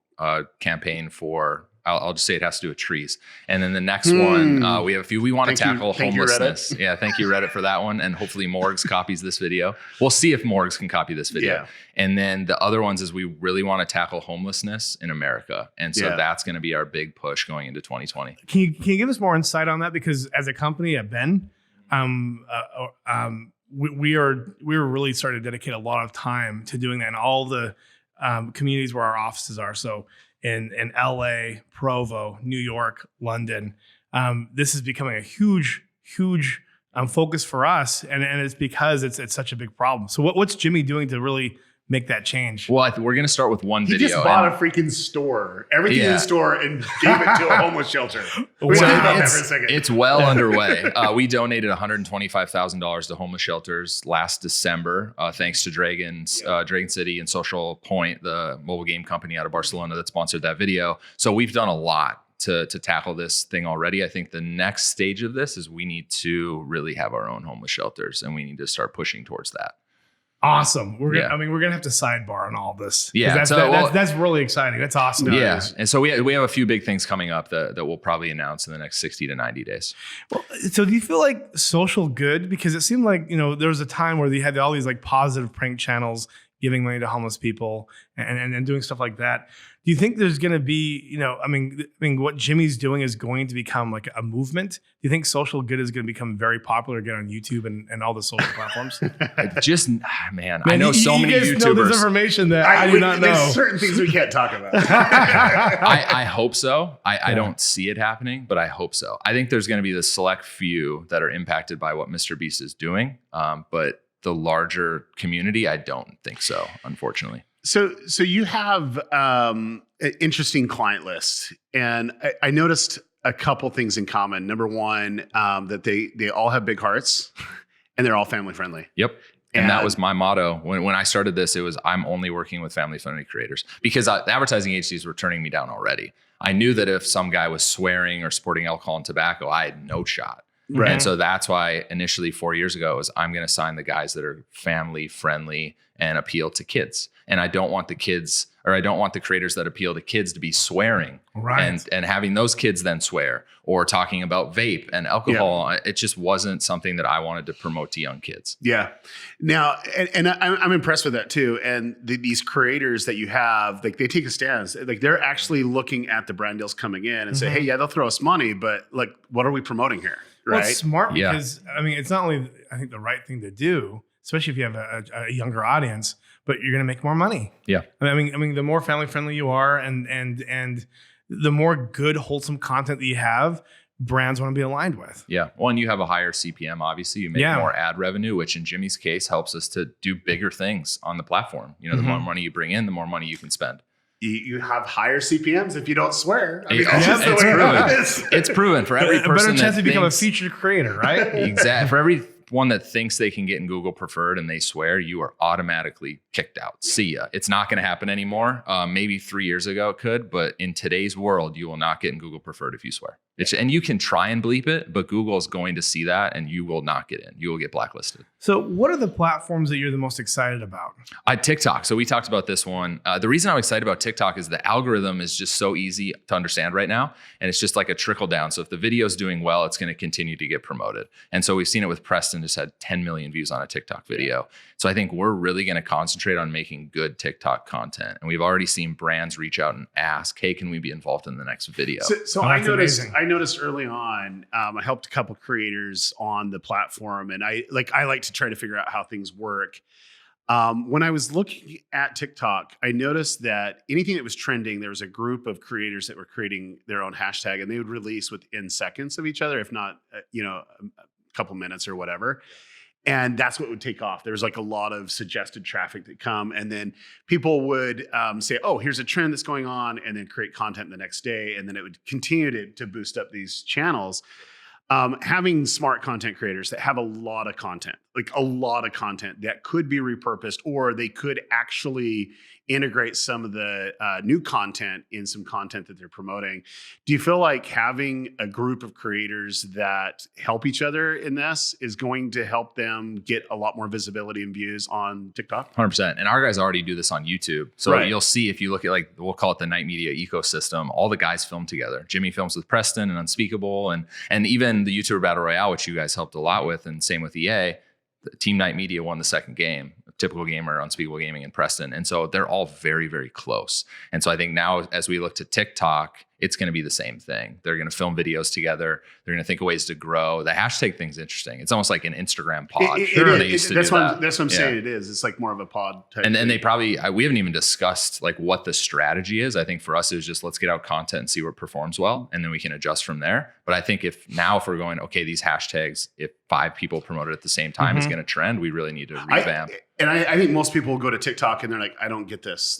campaign for, I'll just say it has to do with trees. And then the next one, we have a few. We want to tackle homelessness. Thank you, Reddit, for that one. And hopefully Morgs copies this video. We'll see if Morgs can copy this video. Yeah. And then the other ones is we really want to tackle homelessness in America. And so that's going to be our big push going into 2020. Can you give us more insight on that? Because as a company at Ben, we were really starting to dedicate a lot of time to doing that in all the communities where our offices are. So in LA, Provo, New York, London. This is becoming a huge focus for us. And it's because it's such a big problem. So what's Jimmy doing to really make that change? Well, we're going to start with one video. He just bought a freaking store, everything in the store, and gave it to a homeless shelter. It's well underway. We donated $125,000 to homeless shelters last December, thanks to Dragon City and Social Point, the mobile game company out of Barcelona that sponsored that video. So we've done a lot to tackle this thing already. I think the next stage of this is we need to really have our own homeless shelters, and we need to start pushing towards that. Awesome. We're gonna have to sidebar on all this. Yeah, that's really exciting. That's awesome. Yeah, and so we have a few big things coming up that we'll probably announce in the next 60 to 90 days. Well, so do you feel like social good? Because it seemed like there was a time where they had all these like positive prank channels giving money to homeless people and doing stuff like that. Do you think there's going to be, what Jimmy's doing is going to become like a movement? Do you think social good is going to become very popular again on YouTube and all the social platforms? I know so many YouTubers. Know this information that I do not know. There's certain things we can't talk about. I hope so. I don't see it happening, but I hope so. I think there's going to be the select few that are impacted by what MrBeast is doing. But the larger community, I don't think so, unfortunately. So you have an interesting client list, and I noticed a couple things in common. Number one, that they all have big hearts, and they're all family friendly. Yep. And that was my motto. When I started this, it was I'm only working with family friendly creators because the advertising agencies were turning me down already. I knew that if some guy was swearing or sporting alcohol and tobacco, I had no shot. Right. And so that's why initially 4 years ago was I'm going to sign the guys that are family friendly and appeal to kids. And I don't want the creators that appeal to kids to be swearing and having those kids then swear or talking about vape and alcohol. Yeah. It just wasn't something that I wanted to promote to young kids. Yeah. Now, and I'm impressed with that too. And these creators that you have, like they take a stance, like they're actually looking at the brand deals coming in and say, hey, yeah, they'll throw us money, but like, what are we promoting here? Right. Well, it's smart because it's not only, I think, the right thing to do, especially if you have a younger audience, but you're going to make more money. Yeah. I mean, the more family friendly you are and the more good, wholesome content that you have, brands want to be aligned with. Yeah. Well, and you have a higher CPM, obviously. You make more ad revenue, which in Jimmy's case helps us to do bigger things on the platform. The more money you bring in, the more money you can spend. you have higher CPMs if you don't swear. I mean, it's proven. It's proven for every person. A better chance to become a featured creator, right? Exactly. For every one that thinks they can get in Google Preferred and they swear, you are automatically kicked out. See ya. It's not going to happen anymore. Maybe 3 years ago it could, but in today's world, you will not get in Google Preferred if you swear. And you can try and bleep it, but Google is going to see that and you will not get in. You will get blacklisted. So what are the platforms that you're the most excited about? TikTok. So we talked about this one. The reason I'm excited about TikTok is the algorithm is just so easy to understand right now. And it's just like a trickle down. So if the video is doing well, it's going to continue to get promoted. And so we've seen it with Preston, just had 10 million views on a TikTok video. So I think we're really going to concentrate on making good TikTok content. And we've already seen brands reach out and ask, hey, can we be involved in the next video? So I noticed early on, I helped a couple creators on the platform, and I like to try to figure out how things work. When I was looking at TikTok, I noticed that anything that was trending, there was a group of creators that were creating their own hashtag, and they would release within seconds of each other, if not, a couple minutes or whatever. And that's what would take off. There was like a lot of suggested traffic that come, and then people would say, oh, here's a trend that's going on, and then create content the next day. And then it would continue to boost up these channels. Having smart content creators that have a lot of content that could be repurposed, or they could actually integrate some of the new content in some content that they're promoting. Do you feel like having a group of creators that help each other in this is going to help them get a lot more visibility and views on TikTok? 100%. And our guys already do this on YouTube. So You'll see, if you look at we'll call it the Night Media ecosystem, all the guys film together. Jimmy films with Preston and Unspeakable, and even the YouTuber Battle Royale, which you guys helped a lot with, and same with EA. Team Night Media won the second game. Typical Gamer, Unspeakable Gaming, and Preston. And so they're all very, very close. And so I think now as we look to TikTok, it's going to be the same thing. They're going to film videos together. They're going to think of ways to grow. The hashtag thing's interesting. It's almost like an Instagram pod. That's what I'm saying it is. It's like more of a pod type. And they probably, we haven't even discussed like what the strategy is. I think for us, is just let's get out content and see what performs well, and then we can adjust from there. But I think if we're going, okay, these hashtags, if 5 people promote it at the same time, it's going to trend. We really need to revamp. I think most people will go to TikTok and they're like, I don't get this.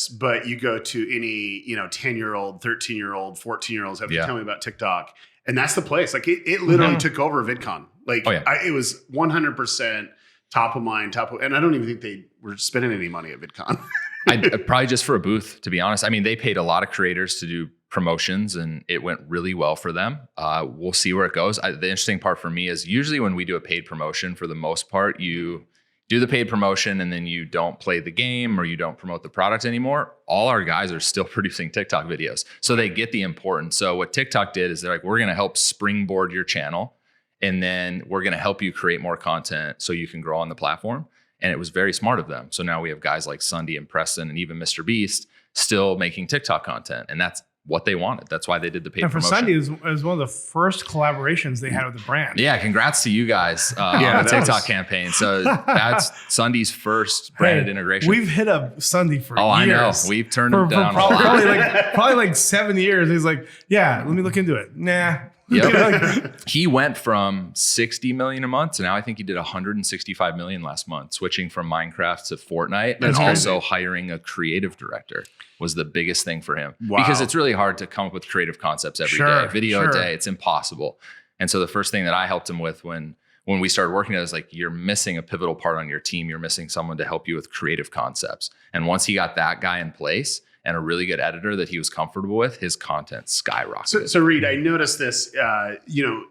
But you go to any, 10-year-old, 13-year-old, 14-year-olds have to tell me about TikTok. And that's the place. Like it literally took over VidCon. It was 100% top of mind, and I don't even think they were spending any money at VidCon. I'd probably just for a booth, to be honest. I mean, they paid a lot of creators to do promotions and it went really well for them. We'll see where it goes. The interesting part for me is usually when we do a paid promotion, for the most part, you do the paid promotion and then you don't play the game or you don't promote the product anymore. All our guys are still producing TikTok videos. So they get the importance. So what TikTok did is they're like, we're going to help springboard your channel, and then we're going to help you create more content so you can grow on the platform. And it was very smart of them. So now we have guys like Sunday and Preston and even MrBeast still making TikTok content. And that's what they wanted. That's why they did the paid promotion. And for Sunday, it was one of the first collaborations they had with the brand. Yeah, congrats to you guys on the TikTok campaign. So that's Sunday's first branded integration. We've hit up Sunday for years. I know. We've turned it down probably like 7 years. He's like, yeah, let me look into it. Nah. Yep. He went from 60 million a month to now I think he did 165 million last month, switching from Minecraft to Fortnite. That's and also hiring a creative director was the biggest thing for him. Wow. Because it's really hard to come up with creative concepts every day. Video a day, it's impossible. And so the first thing that I helped him with when we started working together is like, you're missing a pivotal part on your team. You're missing someone to help you with creative concepts. And once he got that guy in place and a really good editor that he was comfortable with, his content skyrocketed. So Reed, I noticed this,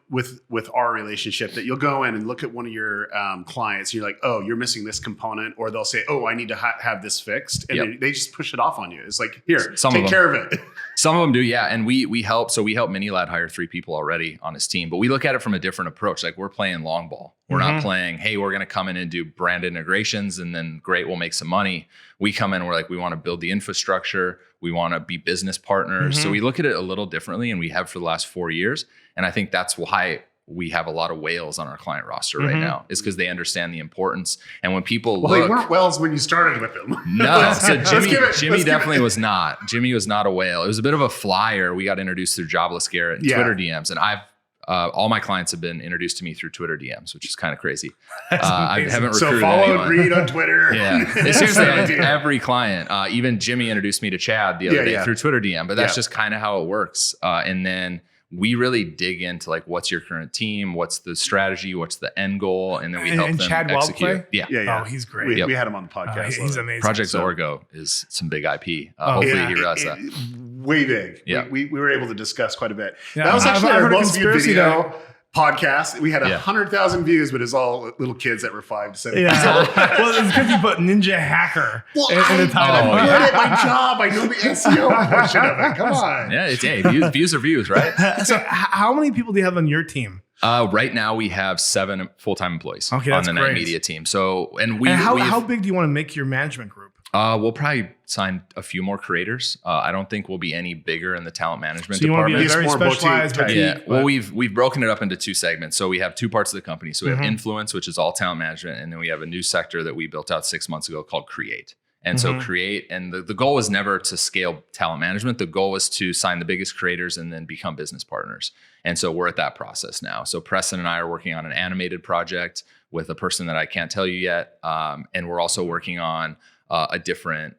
with our relationship, that you'll go in and look at one of your clients and you're like, oh, you're missing this component, or they'll say, oh, I need to have this fixed. And they just push it off on you. It's like, here, take care of it. Some of them do, yeah. And we help. So we help Minilad hire 3 people already on his team, but we look at it from a different approach. Like, we're playing long ball. We're not playing, hey, we're going to come in and do brand integrations and then great, we'll make some money. We come in, we're like, we want to build the infrastructure. We want to be business partners. So we look at it a little differently, and we have for the last 4 years. And I think that's why we have a lot of whales on our client roster right now, is because they understand the importance. And when people look, they weren't whales when you started with them. No, so Jimmy definitely was not. Jimmy was not a whale. It was a bit of a flyer. We got introduced through Jobless Garrett and Twitter DMs. And All my clients have been introduced to me through Twitter DMs, which is kind of crazy. I haven't recruited So follow anyone. Reed on Twitter. Yeah, seriously, every client, even Jimmy introduced me to Chad the other day through Twitter DM, but that's just kind of how it works. And then we really dig into like, what's your current team? What's the strategy? What's the end goal? And then we help them Chad execute. Yeah. Yeah. Oh, he's great. We had him on the podcast. He's amazing. Project Zorgo is some big IP. Hopefully he realizes that. Way big. Yeah. We were able to discuss quite a bit. Yeah. That was actually I've our heard a most viewed conspiracy video podcast. We had 100,000 views, but it's all little kids that were 5 to 7 years old. Well, it's because you put Ninja Hacker in the title. I'm good at my job. I know the SEO portion of it. Come on. Yeah, it's views are views, right? So how many people do you have on your team? Right now we have 7 full-time employees on the Night Media team. So, how big do you want to make your management group? We'll probably sign a few more creators. I don't think we'll be any bigger in the talent management so you department. Want to be a very specialized boutique. Yeah. Well, we've broken it up into 2 segments. So we have 2 parts of the company. So we have Influence, which is all talent management, and then we have a new sector that we built out 6 months ago called Create. And so Create, and the goal was never to scale talent management. The goal was to sign the biggest creators and then become business partners. And so we're at that process now. So Preston and I are working on an animated project with a person that I can't tell you yet. And we're also working on a different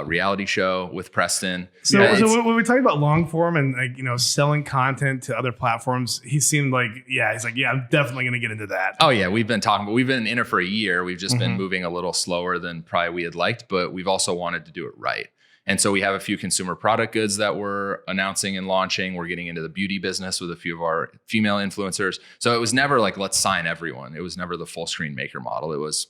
reality show with Preston. So when we talk about long form and selling content to other platforms, he seemed like, he's like, I'm definitely going to get into that. Oh yeah. We've been talking, but we've been in it for a year. We've just been moving a little slower than probably we had liked, but we've also wanted to do it right. And so we have a few consumer product goods that we're announcing and launching. We're getting into the beauty business with a few of our female influencers. So it was never like, let's sign everyone. It was never the full screen maker model. It was,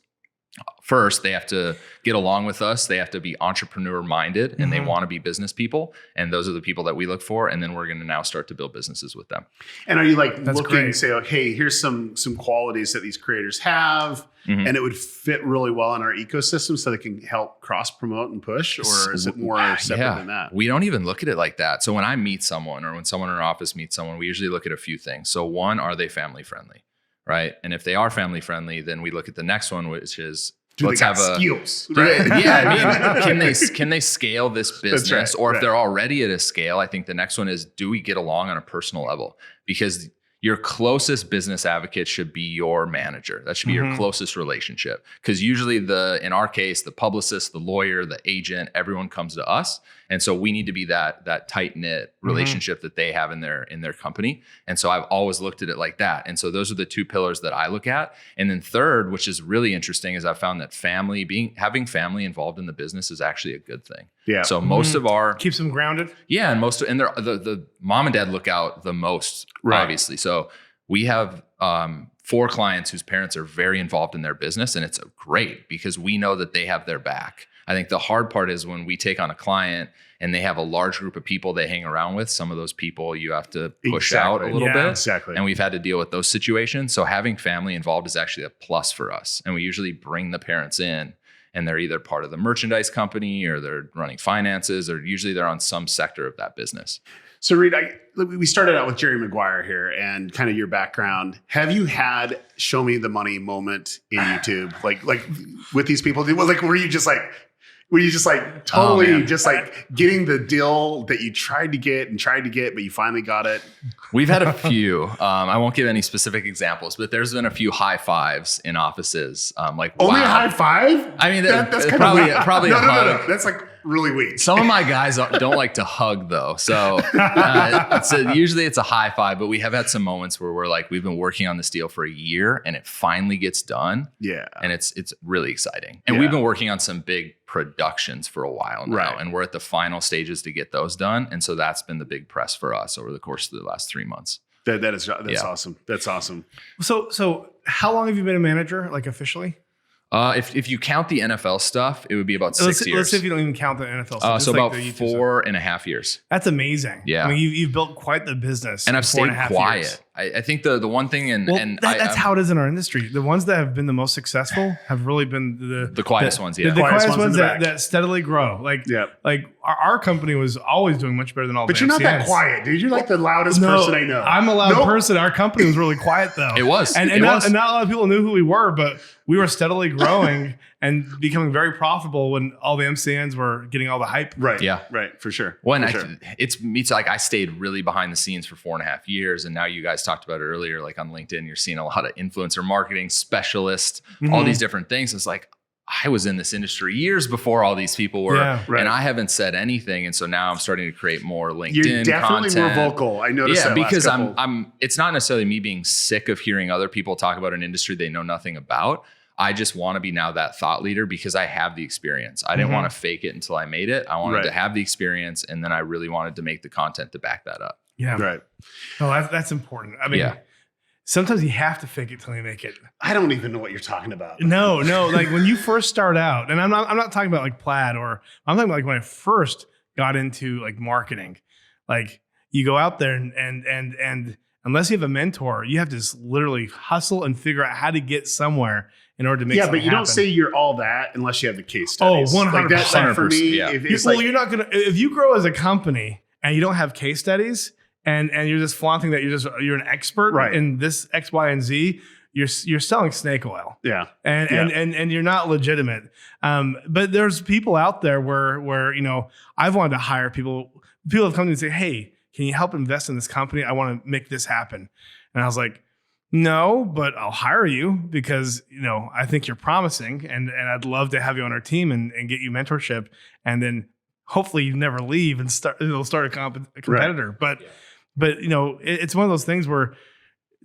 first, they have to get along with us. They have to be entrepreneur minded and they want to be business people. And those are the people that we look for. And then we're going to now start to build businesses with them. And are you looking and say, like, hey, here's some qualities that these creators have and it would fit really well in our ecosystem so they can help cross promote and push? Or is it more separate than that? We don't even look at it like that. So when I meet someone or when someone in our office meets someone, we usually look at a few things. So one, are they family friendly? Right. And if they are family friendly, then we look at the next one, which is let's have skills. Right? Can they scale this business? Or if they're already at a scale, I think the next one is, do we get along on a personal level? Because your closest business advocate should be your manager. That should be your closest relationship. Because usually in our case, the publicist, the lawyer, the agent, everyone comes to us. And so we need to be that tight-knit relationship that they have in their company. And so I've always looked at it like that. And so those are the 2 pillars that I look at. And then third, which is really interesting, is I've found that having family involved in the business is actually a good thing. Yeah. So most of our keeps them grounded. Yeah, and the mom and dad look out the most, obviously. So we have 4 clients whose parents are very involved in their business, and it's great because we know that they have their back. I think the hard part is when we take on a client and they have a large group of people they hang around with. Some of those people you have to push out a little bit. Exactly. And we've had to deal with those situations. So having family involved is actually a plus for us. And we usually bring the parents in, and they're either part of the merchandise company or they're running finances, or usually they're on some sector of that business. So Reed, we started out with Jerry Maguire here and kind of your background. Have you had show me the money moment in YouTube? like with these people? Like, were you just totally just like getting the deal that you tried to get, but you finally got it? We've had a few. I won't give any specific examples, but there's been a few high fives in offices. Like only a high five? I mean, that's probably no. That's like really weak. Some of my guys don't like to hug though, so usually it's a high five. But we have had some moments where we've been working on this deal for a year and it finally gets done. Yeah, and it's really exciting. And we've been working on some big productions for a while now, and we're at the final stages to get those done. And so that's been the big press for us over the course of the last 3 months. That's awesome. That's awesome. So how long have you been a manager, like officially? If you count the NFL stuff, it would be about 6 years. Let's see if you don't even count the NFL stuff. So about 4.5 years. That's amazing. Yeah. I mean, you've built quite the business. And I've stayed quiet. I think the one thing, that's how it is in our industry. The ones that have been the most successful have really been the quietest ones. Yeah, the quietest ones that steadily grow. Like our company was always doing much better than all. But you're not that quiet, dude. You're like the loudest person I know. I'm a loud person. Our company was really quiet though. It was, and not a lot of people knew who we were, but we were steadily growing. and becoming very profitable when all the MCNs were getting all the hype. Right. Yeah. Right. For sure. When it's like I stayed really behind the scenes for 4.5 years. And now you guys talked about it earlier, like on LinkedIn, you're seeing a lot of influencer marketing specialists, all these different things. It's like, I was in this industry years before all these people were, and I haven't said anything. And so now I'm starting to create more LinkedIn You're definitely content. more vocal. I noticed that because last I'm, it's not necessarily me being sick of hearing other people talk about an industry they know nothing about. I just want to be now that thought leader because I have the experience. I didn't want to fake it until I made it. I wanted to have the experience. And then I really wanted to make the content to back that up. Yeah. Right. Oh, that's important. I mean, sometimes you have to fake it till you make it. I don't even know what you're talking about. No. Like when you first start out, and I'm not talking about like Plaid, or I'm talking about like when I first got into like marketing. Like you go out there and unless you have a mentor, you have to just literally hustle and figure out how to get somewhere in order to make something but you happen. don't say you're all that unless you have the case studies. 100%. Like that for me, you're not gonna, if you grow as a company and you don't have case studies, and you're just flaunting that you're an expert in this X, Y, and Z, you're selling snake oil. Yeah. And you're not legitimate. But there's people out there where I've wanted to hire people have come to me and say, hey, can you help invest in this company? I want to make this happen. And I was like, no, but I'll hire you because, I think you're promising and I'd love to have you on our team and get you mentorship. And then hopefully you never leave and start a competitor. But it's one of those things where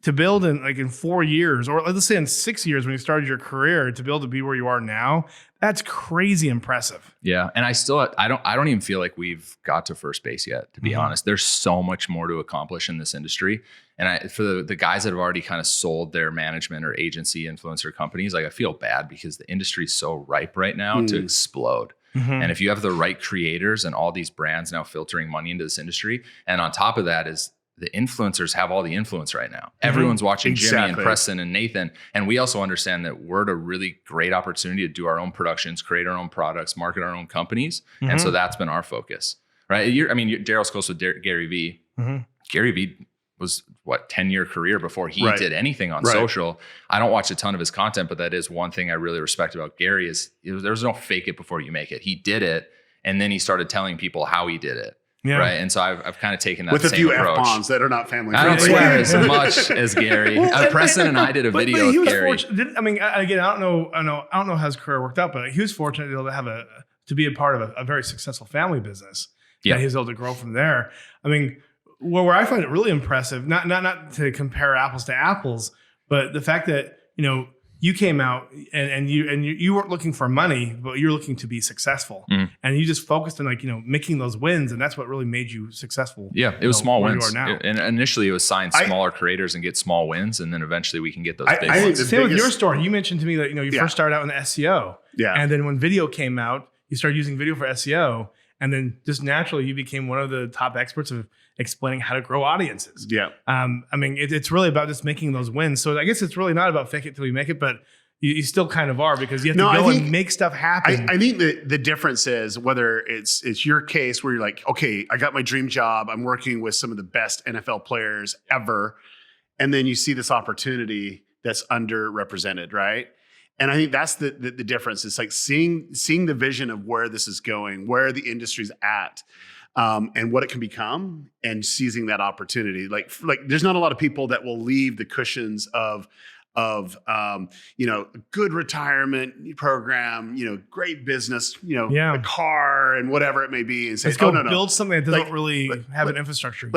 to build in 4 years, or let's say in 6 years when you started your career, to be able to be where you are now, that's crazy impressive. Yeah. And I don't even feel like we've got to first base yet, to be honest. There's so much more to accomplish in this industry. And for the guys that have already kind of sold their management or agency influencer companies, like I feel bad because the industry is so ripe right now to explode. And if you have the right creators and all these brands now filtering money into this industry, and on top of that is the influencers have all the influence right now. Everyone's watching Jimmy and Preston and Nathan. And we also understand that we're at a really great opportunity to do our own productions, create our own products, market our own companies. And so that's been our focus, right? Derral's close with Gary Vee. Gary Vee was 10-year career before he did anything on social. I don't watch a ton of his content, but that is one thing I really respect about Gary is there's no fake it before you make it. He did it. And then he started telling people how he did it. Yeah. Right. And so I've kind of taken that with same a few approach. F-bombs that are not family I don't friendly. swear as much as Gary. Preston and I did a video with Gary. Again, I don't know how his career worked out, but he was fortunate to be a part of a very successful family business. Yeah, he was able to grow from there. I mean, where I find it really impressive, not to compare apples to apples, but the fact that you came out and you weren't looking for money, but you're looking to be successful, and you just focused on making those wins, and that's what really made you successful. Yeah, it was small wins. And initially, it was sign smaller creators and get small wins, and then eventually we can get those big wins. Same with your story. You mentioned to me that you first started out in the SEO, and then when video came out, you started using video for SEO, and then just naturally you became one of the top experts of explaining how to grow audiences. Yeah. It's really about just making those wins. So I guess it's really not about fake it till you make it, but you still kind of are because you have to go and make stuff happen. I think the difference is whether it's your case where you're like, okay, I got my dream job. I'm working with some of the best NFL players ever. And then you see this opportunity that's underrepresented, right? And I think that's the difference. It's like seeing the vision of where this is going, where the industry's at. And what it can become, and seizing that opportunity. Like there's not a lot of people that will leave the cushions of a good retirement program, great business, a car and whatever it may be, and say, build something that doesn't really have an infrastructure.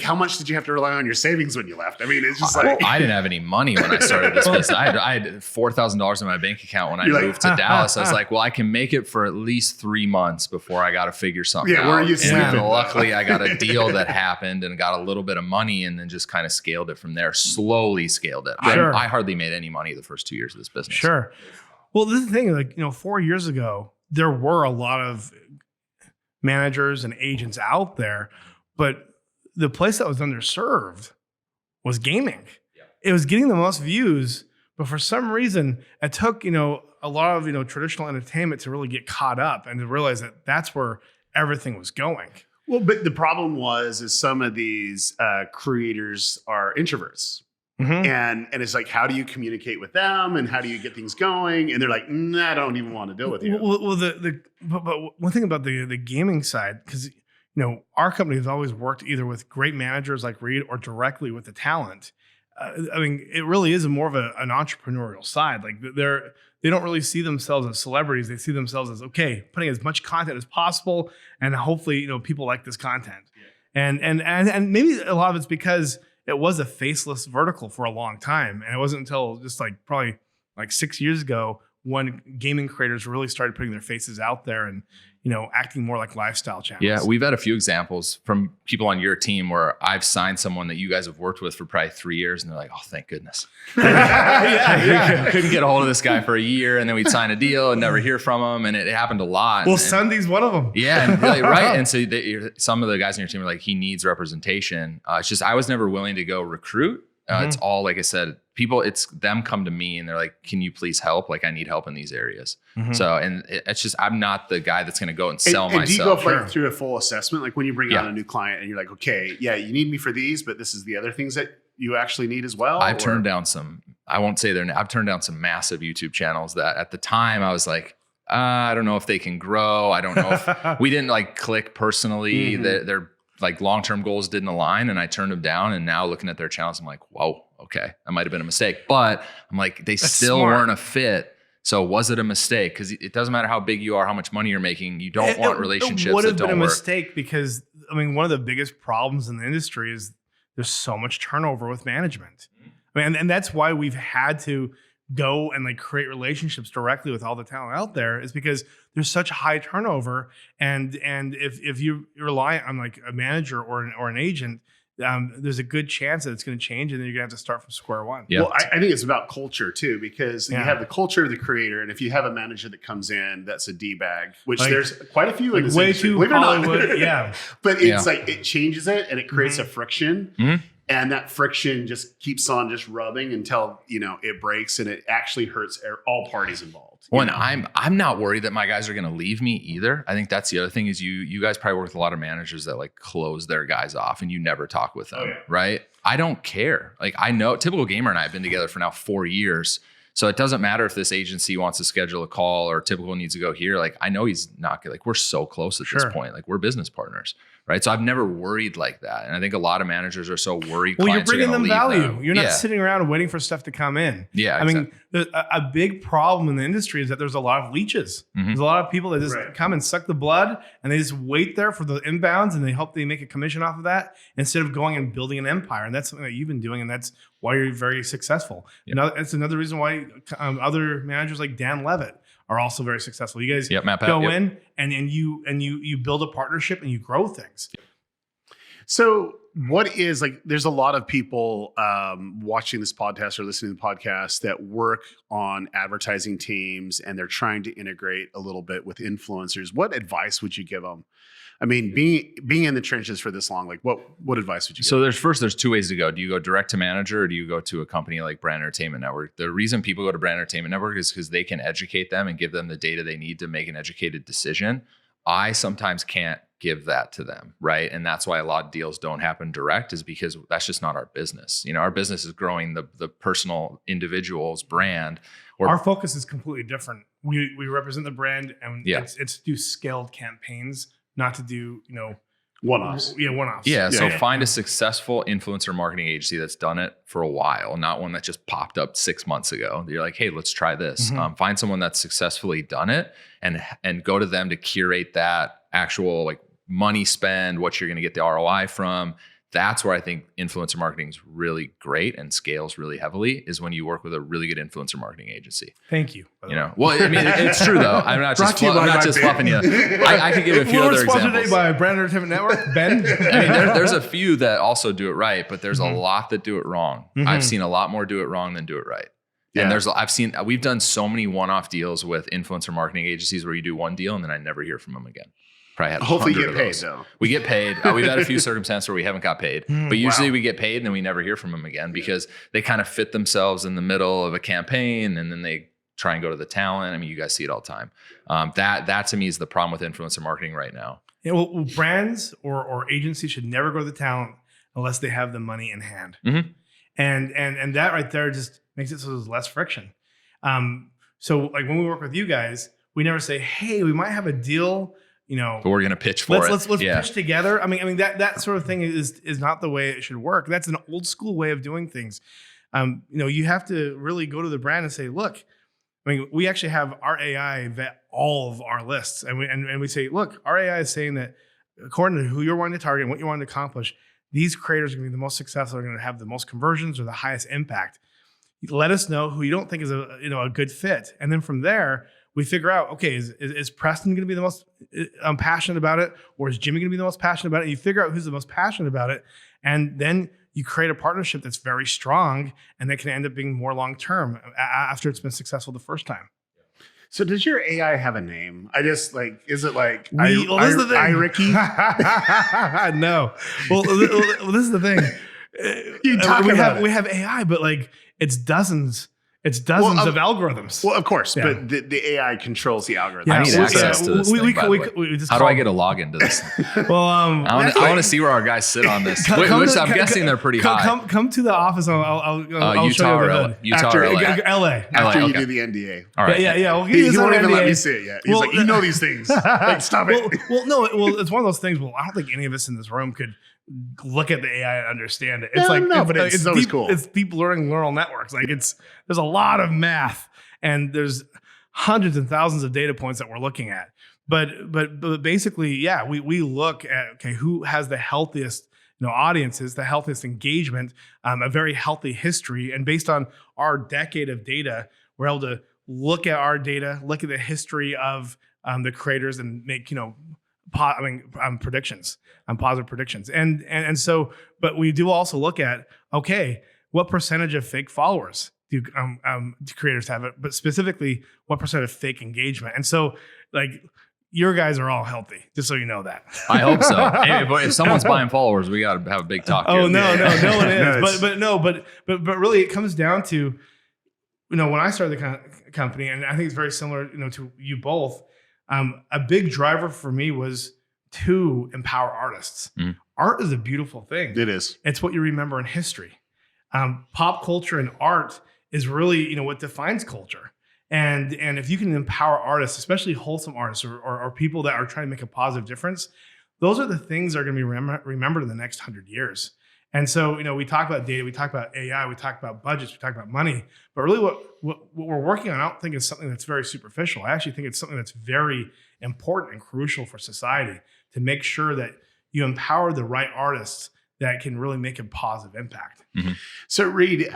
How much did you have to rely on your savings when you left? I mean, it's just I didn't have any money when I started this business. I had $4,000 in my bank account when I moved to Dallas. I was like, well, I can make it for at least 3 months before I got to figure something out. Where are you sleeping? And luckily, I got a deal that happened and got a little bit of money, and then just kind of scaled it from there. Slowly scaled it. Sure. I hardly made any money the first 2 years of this business. Sure. Well, this is the thing. 4 years ago, there were a lot of managers and agents out there, but the place that was underserved was gaming. Yeah. It was getting the most views, but for some reason it took, a lot of, traditional entertainment to really get caught up and to realize that that's where everything was going. Well, but the problem is some of these creators are introverts. And it's like, how do you communicate with them and how do you get things going? And they're like, I don't even want to deal with you. Well, but one thing about the gaming side, because our company has always worked either with great managers like Reed or directly with the talent. I mean, it really is more of an entrepreneurial side. Like they don't really see themselves as celebrities. They see themselves as, okay, putting as much content as possible, and hopefully people like this content. Yeah. And maybe a lot of it's because it was a faceless vertical for a long time. And it wasn't until just probably 6 years ago when gaming creators really started putting their faces out there and, acting more like lifestyle channels. Yeah, we've had a few examples from people on your team where I've signed someone that you guys have worked with for probably 3 years, and they're like, "Oh, thank goodness." Couldn't get a hold of this guy for a year, and then we'd sign a deal and never hear from him, and it happened a lot. Well, Sunday's one of them. Yeah, and really, right. And so some of the guys on your team are like, he needs representation. It's just I was never willing to go recruit. It's all, like I said, people, it's them come to me and they're like, can you please help? Like, I need help in these areas. So, and it's just, I'm not the guy that's going to go and sell myself. Do you go through a full assessment? Like when you bring on a new client and you're like, okay, yeah, you need me for these, but this is the other things that you actually need as well? I've turned down some, I won't say I've turned down some massive YouTube channels that at the time I was like, I don't know if they can grow. I don't know if we didn't click personally. They're like long-term goals didn't align, and I turned them down. And now looking at their channels, I'm like, whoa, okay, that might've been a mistake. But I'm like, that's still smart. Weren't a fit. So was it a mistake? Because it doesn't matter how big you are, how much money you're making. You don't want relationships that don't work. It would have been a mistake because, one of the biggest problems in the industry is there's so much turnover with management. And that's why we've had to go and create relationships directly with all the talent out there, is because there's such high turnover. And if you rely on a manager or an agent, there's a good chance that it's going to change, and then you're going to have to start from square one. Yeah. Well, I think it's about culture too, because you have the culture of the creator, and if you have a manager that comes in that's a D-bag, which there's quite a few in this way industry, too Hollywood, yeah. But it's it changes it, and it creates a friction. And that friction just keeps on just rubbing until, it breaks, and it actually hurts all parties involved. Well, and I'm not worried that my guys are going to leave me either. I think that's the other thing is you guys probably work with a lot of managers that close their guys off and you never talk with them, right? I don't care. I know Typical Gamer and I have been together for now 4 years. So it doesn't matter if this agency wants to schedule a call or Typical needs to go here. I know he's not we're so close at this point. We're business partners, right? So I've never worried like that. And I think a lot of managers are so worried. Well, you're bringing them value. You're not sitting around waiting for stuff to come in. Yeah. Exactly. A big problem in the industry is that there's a lot of leeches. There's a lot of people that just come and suck the blood, and they just wait there for the inbounds, and they hope they make a commission off of that instead of going and building an empire. And that's something that you've been doing, and that's why you're very successful. It's another reason why other managers like Dan Levitt are also very successful. You guys go in and you build a partnership and you grow things. So what is there's a lot of people watching this podcast or listening to the podcast that work on advertising teams, and they're trying to integrate a little bit with influencers. What advice would you give them? I mean, being in the trenches for this long, what advice would you give? So there's two ways to go. Do you go direct to manager, or do you go to a company like Brand Entertainment Network? The reason people go to Brand Entertainment Network is because they can educate them and give them the data they need to make an educated decision. I sometimes can't give that to them, right? And that's why a lot of deals don't happen direct, is because that's just not our business. Our business is growing the personal individual's brand. Our focus is completely different. We represent the brand, and it's to do scaled campaigns, not to do, one-offs. Yeah, one-offs. Yeah, so find a successful influencer marketing agency that's done it for a while, not one that just popped up 6 months ago. You're like, hey, let's try this. Find someone that's successfully done it, and go to them to curate that actual money spend, what you're going to get the ROI from. That's where I think influencer marketing is really great and scales really heavily, is when you work with a really good influencer marketing agency. Thank you. Well, I mean, it's true though. I'm not just fluffing you. I could give a few other examples. Sponsored by Brand Entertainment Network, Ben. I mean, there's a few that also do it right, but there's a lot that do it wrong. I've seen a lot more do it wrong than do it right. Yeah. And we've done so many one-off deals with influencer marketing agencies where you do one deal and then I never hear from them again. Hopefully you get paid though. We get paid. We've had a few circumstances where we haven't got paid, but usually we get paid and then we never hear from them again because they kind of fit themselves in the middle of a campaign and then they try and go to the talent. I mean, you guys see it all the time. That to me is the problem with influencer marketing right now. Yeah, well, brands or agencies should never go to the talent unless they have the money in hand. And that right there just makes it so there's less friction. So like when we work with you guys, we never say, hey, we might have a deal, but we're going to pitch for it. Let's pitch together. I mean that sort of thing is not the way it should work. That's an old school way of doing things. You have to really go to the brand and say, look, I mean, we actually have our AI vet all of our lists, and we say, look, our AI is saying that according to who you're wanting to target and what you're wanting to accomplish, these creators are going to be the most successful, are going to have the most conversions or the highest impact. Let us know who you don't think is a good fit, and then from there we figure out, okay, is Preston going to be the most passionate about it, or is Jimmy going to be the most passionate about it? And you figure out who's the most passionate about it, and then you create a partnership that's very strong and that can end up being more long-term after it's been successful the first time. So does your AI have a name? I just is it like, this is the thing. Ricky? No. Well, this is the thing. We have AI, but like it's dozens of algorithms. Well, of course, but the AI controls the algorithm. Yeah, I need access to this thing, by the way. How do I get a login to this? Well, I want to see where our guys sit on this. I'm guessing they're pretty high. Come to the office. I'll Utah show you or Utah or LA? LA. After you do the NDA. All right. Yeah. Well, he won't even let me see it yet. He's like, you know these things. Like, stop it. Well, it's one of those things. Well, I don't think any of us in this room could look at the AI and understand it. It's but it's always cool. It's deep learning neural networks. Like there's a lot of math and there's hundreds and thousands of data points that we're looking at. But basically, we look at who has the healthiest audiences, the healthiest engagement, a very healthy history, and based on our decade of data, we're able to look at our data, look at the history of the creators, and make predictions, positive predictions. And so, but we do also look at, okay, what percentage of fake followers do creators have it, but specifically what percent of fake engagement? And so like your guys are all healthy, just so you know that. I hope so. If someone's buying followers, we got to have a big talk. Oh, no one is. But really it comes down to, when I started the company, and I think it's very similar, to you both, a big driver for me was to empower artists. Art is a beautiful thing. It is. It's what you remember in history. Pop culture and art is really, what defines culture. And if you can empower artists, especially wholesome artists or people that are trying to make a positive difference, those are the things that are going to be remembered in the next 100 years. And so, we talk about data, we talk about AI, we talk about budgets, we talk about money, but really what we're working on, I don't think it's something that's very superficial. I actually think it's something that's very important and crucial for society to make sure that you empower the right artists that can really make a positive impact. Mm-hmm. So Reed,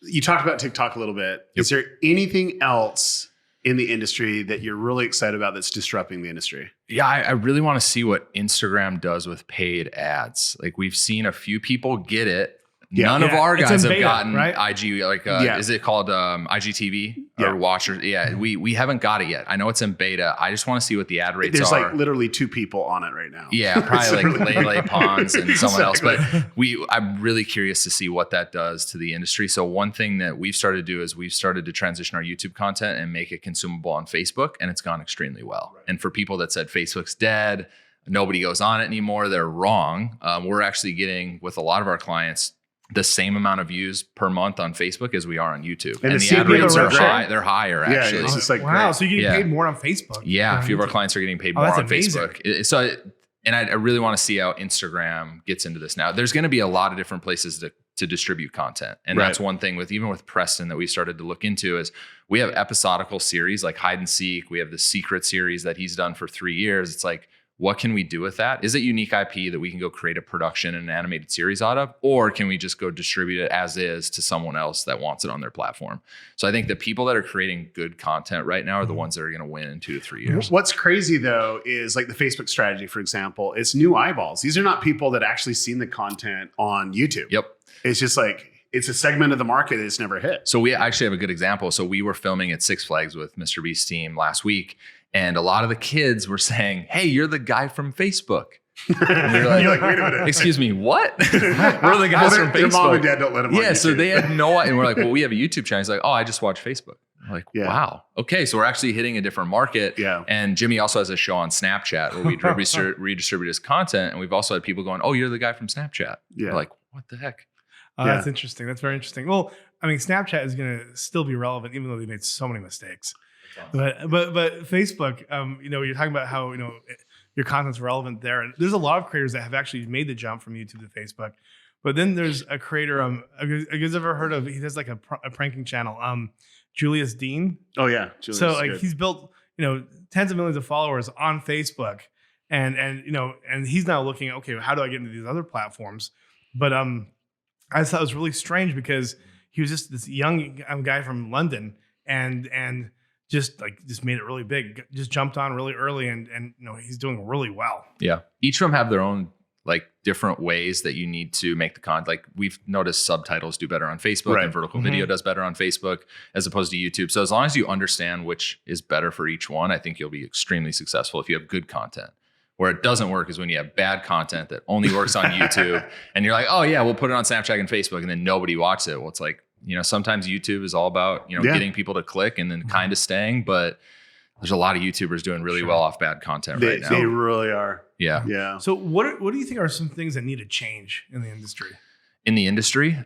you talked about TikTok a little bit. Yep. Is there anything else in the industry that you're really excited about that's disrupting the industry? Yeah, I really want to see what Instagram does with paid ads. Like we've seen a few people get it. None of our guys have gotten IG, is it called IGTV or Watchers? Yeah, we haven't got it yet. I know it's in beta. I just want to see what the ad rates There's are. Like literally 2 people on it right now. Yeah, probably like Lele Pons and someone else. But I'm really curious to see what that does to the industry. So one thing that we've started to do is we've started to transition our YouTube content and make it consumable on Facebook, and it's gone extremely well. Right. And for people that said Facebook's dead, nobody goes on it anymore, they're wrong. We're actually getting, with a lot of our clients, the same amount of views per month on Facebook as we are on YouTube. And the ad rates are high. They're higher, actually. It's just like, wow. great. So you're getting paid more on Facebook. Yeah. A few of our clients are getting paid more on Facebook. And I really want to see how Instagram gets into this now. There's going to be a lot of different places to distribute content. And that's one thing even with Preston that we started to look into is we have episodical series like Hide and Seek. We have the Secret series that he's done for 3 years. It's like, what can we do with that? Is it unique IP that we can go create a production and an animated series out of? Or can we just go distribute it as is to someone else that wants it on their platform? So I think the people that are creating good content right now are the ones that are going to win in 2 to 3 years. What's crazy though, is like the Facebook strategy, for example, it's new eyeballs. These are not people that actually seen the content on YouTube. Yep. It's just like, it's a segment of the market that's never hit. So we actually have a good example. So we were filming at Six Flags with MrBeast team last week. And a lot of the kids were saying, hey, you're the guy from Facebook. And you're like, wait a minute. Excuse me, what? We're the guys from Facebook. Their mom and dad don't let them on YouTube. So they had no idea. And we're like, well, we have a YouTube channel. He's like, oh, I just watch Facebook. I'm like, wow. Okay, so we're actually hitting a different market. Yeah. And Jimmy also has a show on Snapchat where we redistribute his content. And we've also had people going, oh, you're the guy from Snapchat. Yeah. We're like, what the heck? That's interesting. That's very interesting. Well, I mean, Snapchat is going to still be relevant, even though they made so many mistakes. But Facebook, you're talking about how your content's relevant there, and there's a lot of creators that have actually made the jump from YouTube to Facebook. But then there's a creator, you guys ever heard of? He does like a pranking channel, Julius Dean. Oh yeah, Julius, so like he's built tens of millions of followers on Facebook, and he's now looking at, okay, how do I get into these other platforms? But I thought it was really strange because he was just this young guy from London, and just made it really big. Just jumped on really early, and he's doing really well. Yeah, each of them have their own different ways that you need to make the content. Like we've noticed subtitles do better on Facebook, and vertical video does better on Facebook as opposed to YouTube. So as long as you understand which is better for each one, I think you'll be extremely successful if you have good content. Where it doesn't work is when you have bad content that only works on YouTube and you're like, oh yeah, we'll put it on Snapchat and Facebook, and then nobody watches it. Well, it's like, sometimes YouTube is all about, getting people to click and then kind of staying, but there's a lot of YouTubers doing really well off bad content right now. They really are. Yeah. Yeah. So what do you think are some things that need to change in the industry? In the industry,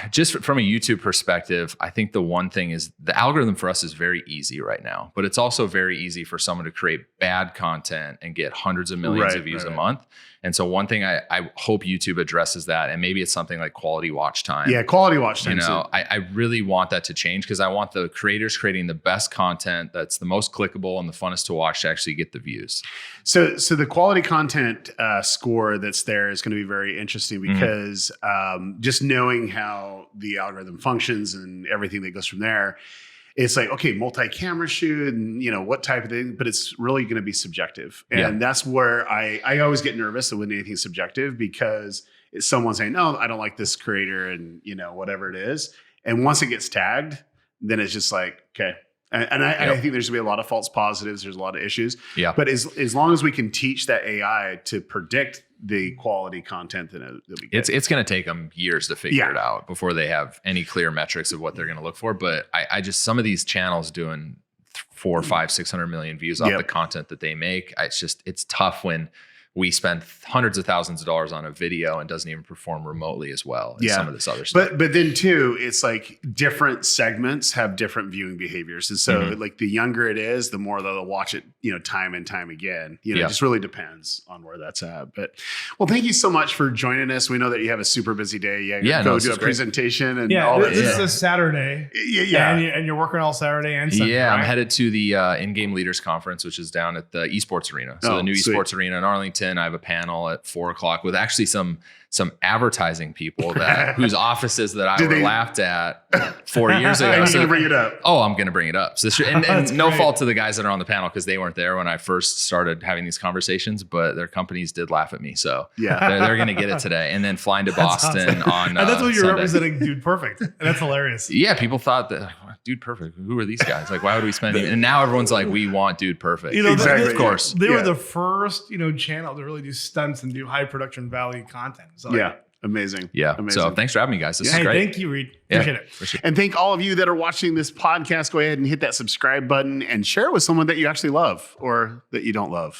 just from a YouTube perspective, I think the one thing is the algorithm for us is very easy right now, but it's also very easy for someone to create bad content and get hundreds of millions of views a month. And so one thing I hope YouTube addresses that, and maybe it's something like quality watch time. Yeah, quality watch time. I really want that to change because I want the creators creating the best content that's the most clickable and the funnest to watch to actually get the views. So the quality content score that's there is going to be very interesting because just knowing how the algorithm functions and everything that goes from there, it's like, okay, multi-camera shoot and what type of thing, but it's really going to be subjective. And that's where I always get nervous when anything's subjective because it's someone saying, no, I don't like this creator and whatever it is. And once it gets tagged, then it's just like, okay. And I think there's gonna be a lot of false positives. There's a lot of issues. Yeah. But as long as we can teach that AI to predict the quality content that we get, it's going to take them years to figure it out before they have any clear metrics of what they're going to look for. But I just, some of these channels doing 400, 500, 600 million views off the content that they make. It's tough when we spend hundreds of thousands of dollars on a video and doesn't even perform remotely as well as some of this other stuff. But then too, it's like different segments have different viewing behaviors. And so like the younger it is, the more they'll watch it, time and time again. It just really depends on where that's at. But well, thank you so much for joining us. We know that you have a super busy day. Go do a presentation and all that. This is a Saturday. And you're working all Saturday and Sunday. Yeah, right? I'm headed to the In-Game Leaders Conference, which is down at the Esports Arena. So the new Esports Arena in Arlington. I have a panel at 4:00 with actually some advertising people whose offices that I laughed at 4 years ago. I'm going to bring it up. Oh, I'm going to bring it up. So and no fault to the guys that are on the panel because they weren't there when I first started having these conversations, but their companies did laugh at me. So they're going to get it today. And then flying to Boston on and that's what you're Sunday. Representing Dude Perfect. And that's hilarious. Yeah, people thought that, Dude Perfect, who are these guys? Like, why would we spend? And now everyone's like, we want Dude Perfect. Exactly. Of course. They were the first, channel to really do stunts and do high production value content. So amazing. Yeah. Amazing. So thanks for having me, guys. This is great. Thank you, Reed. Appreciate it. And thank all of you that are watching this podcast. Go ahead and hit that subscribe button and share it with someone that you actually love or that you don't love.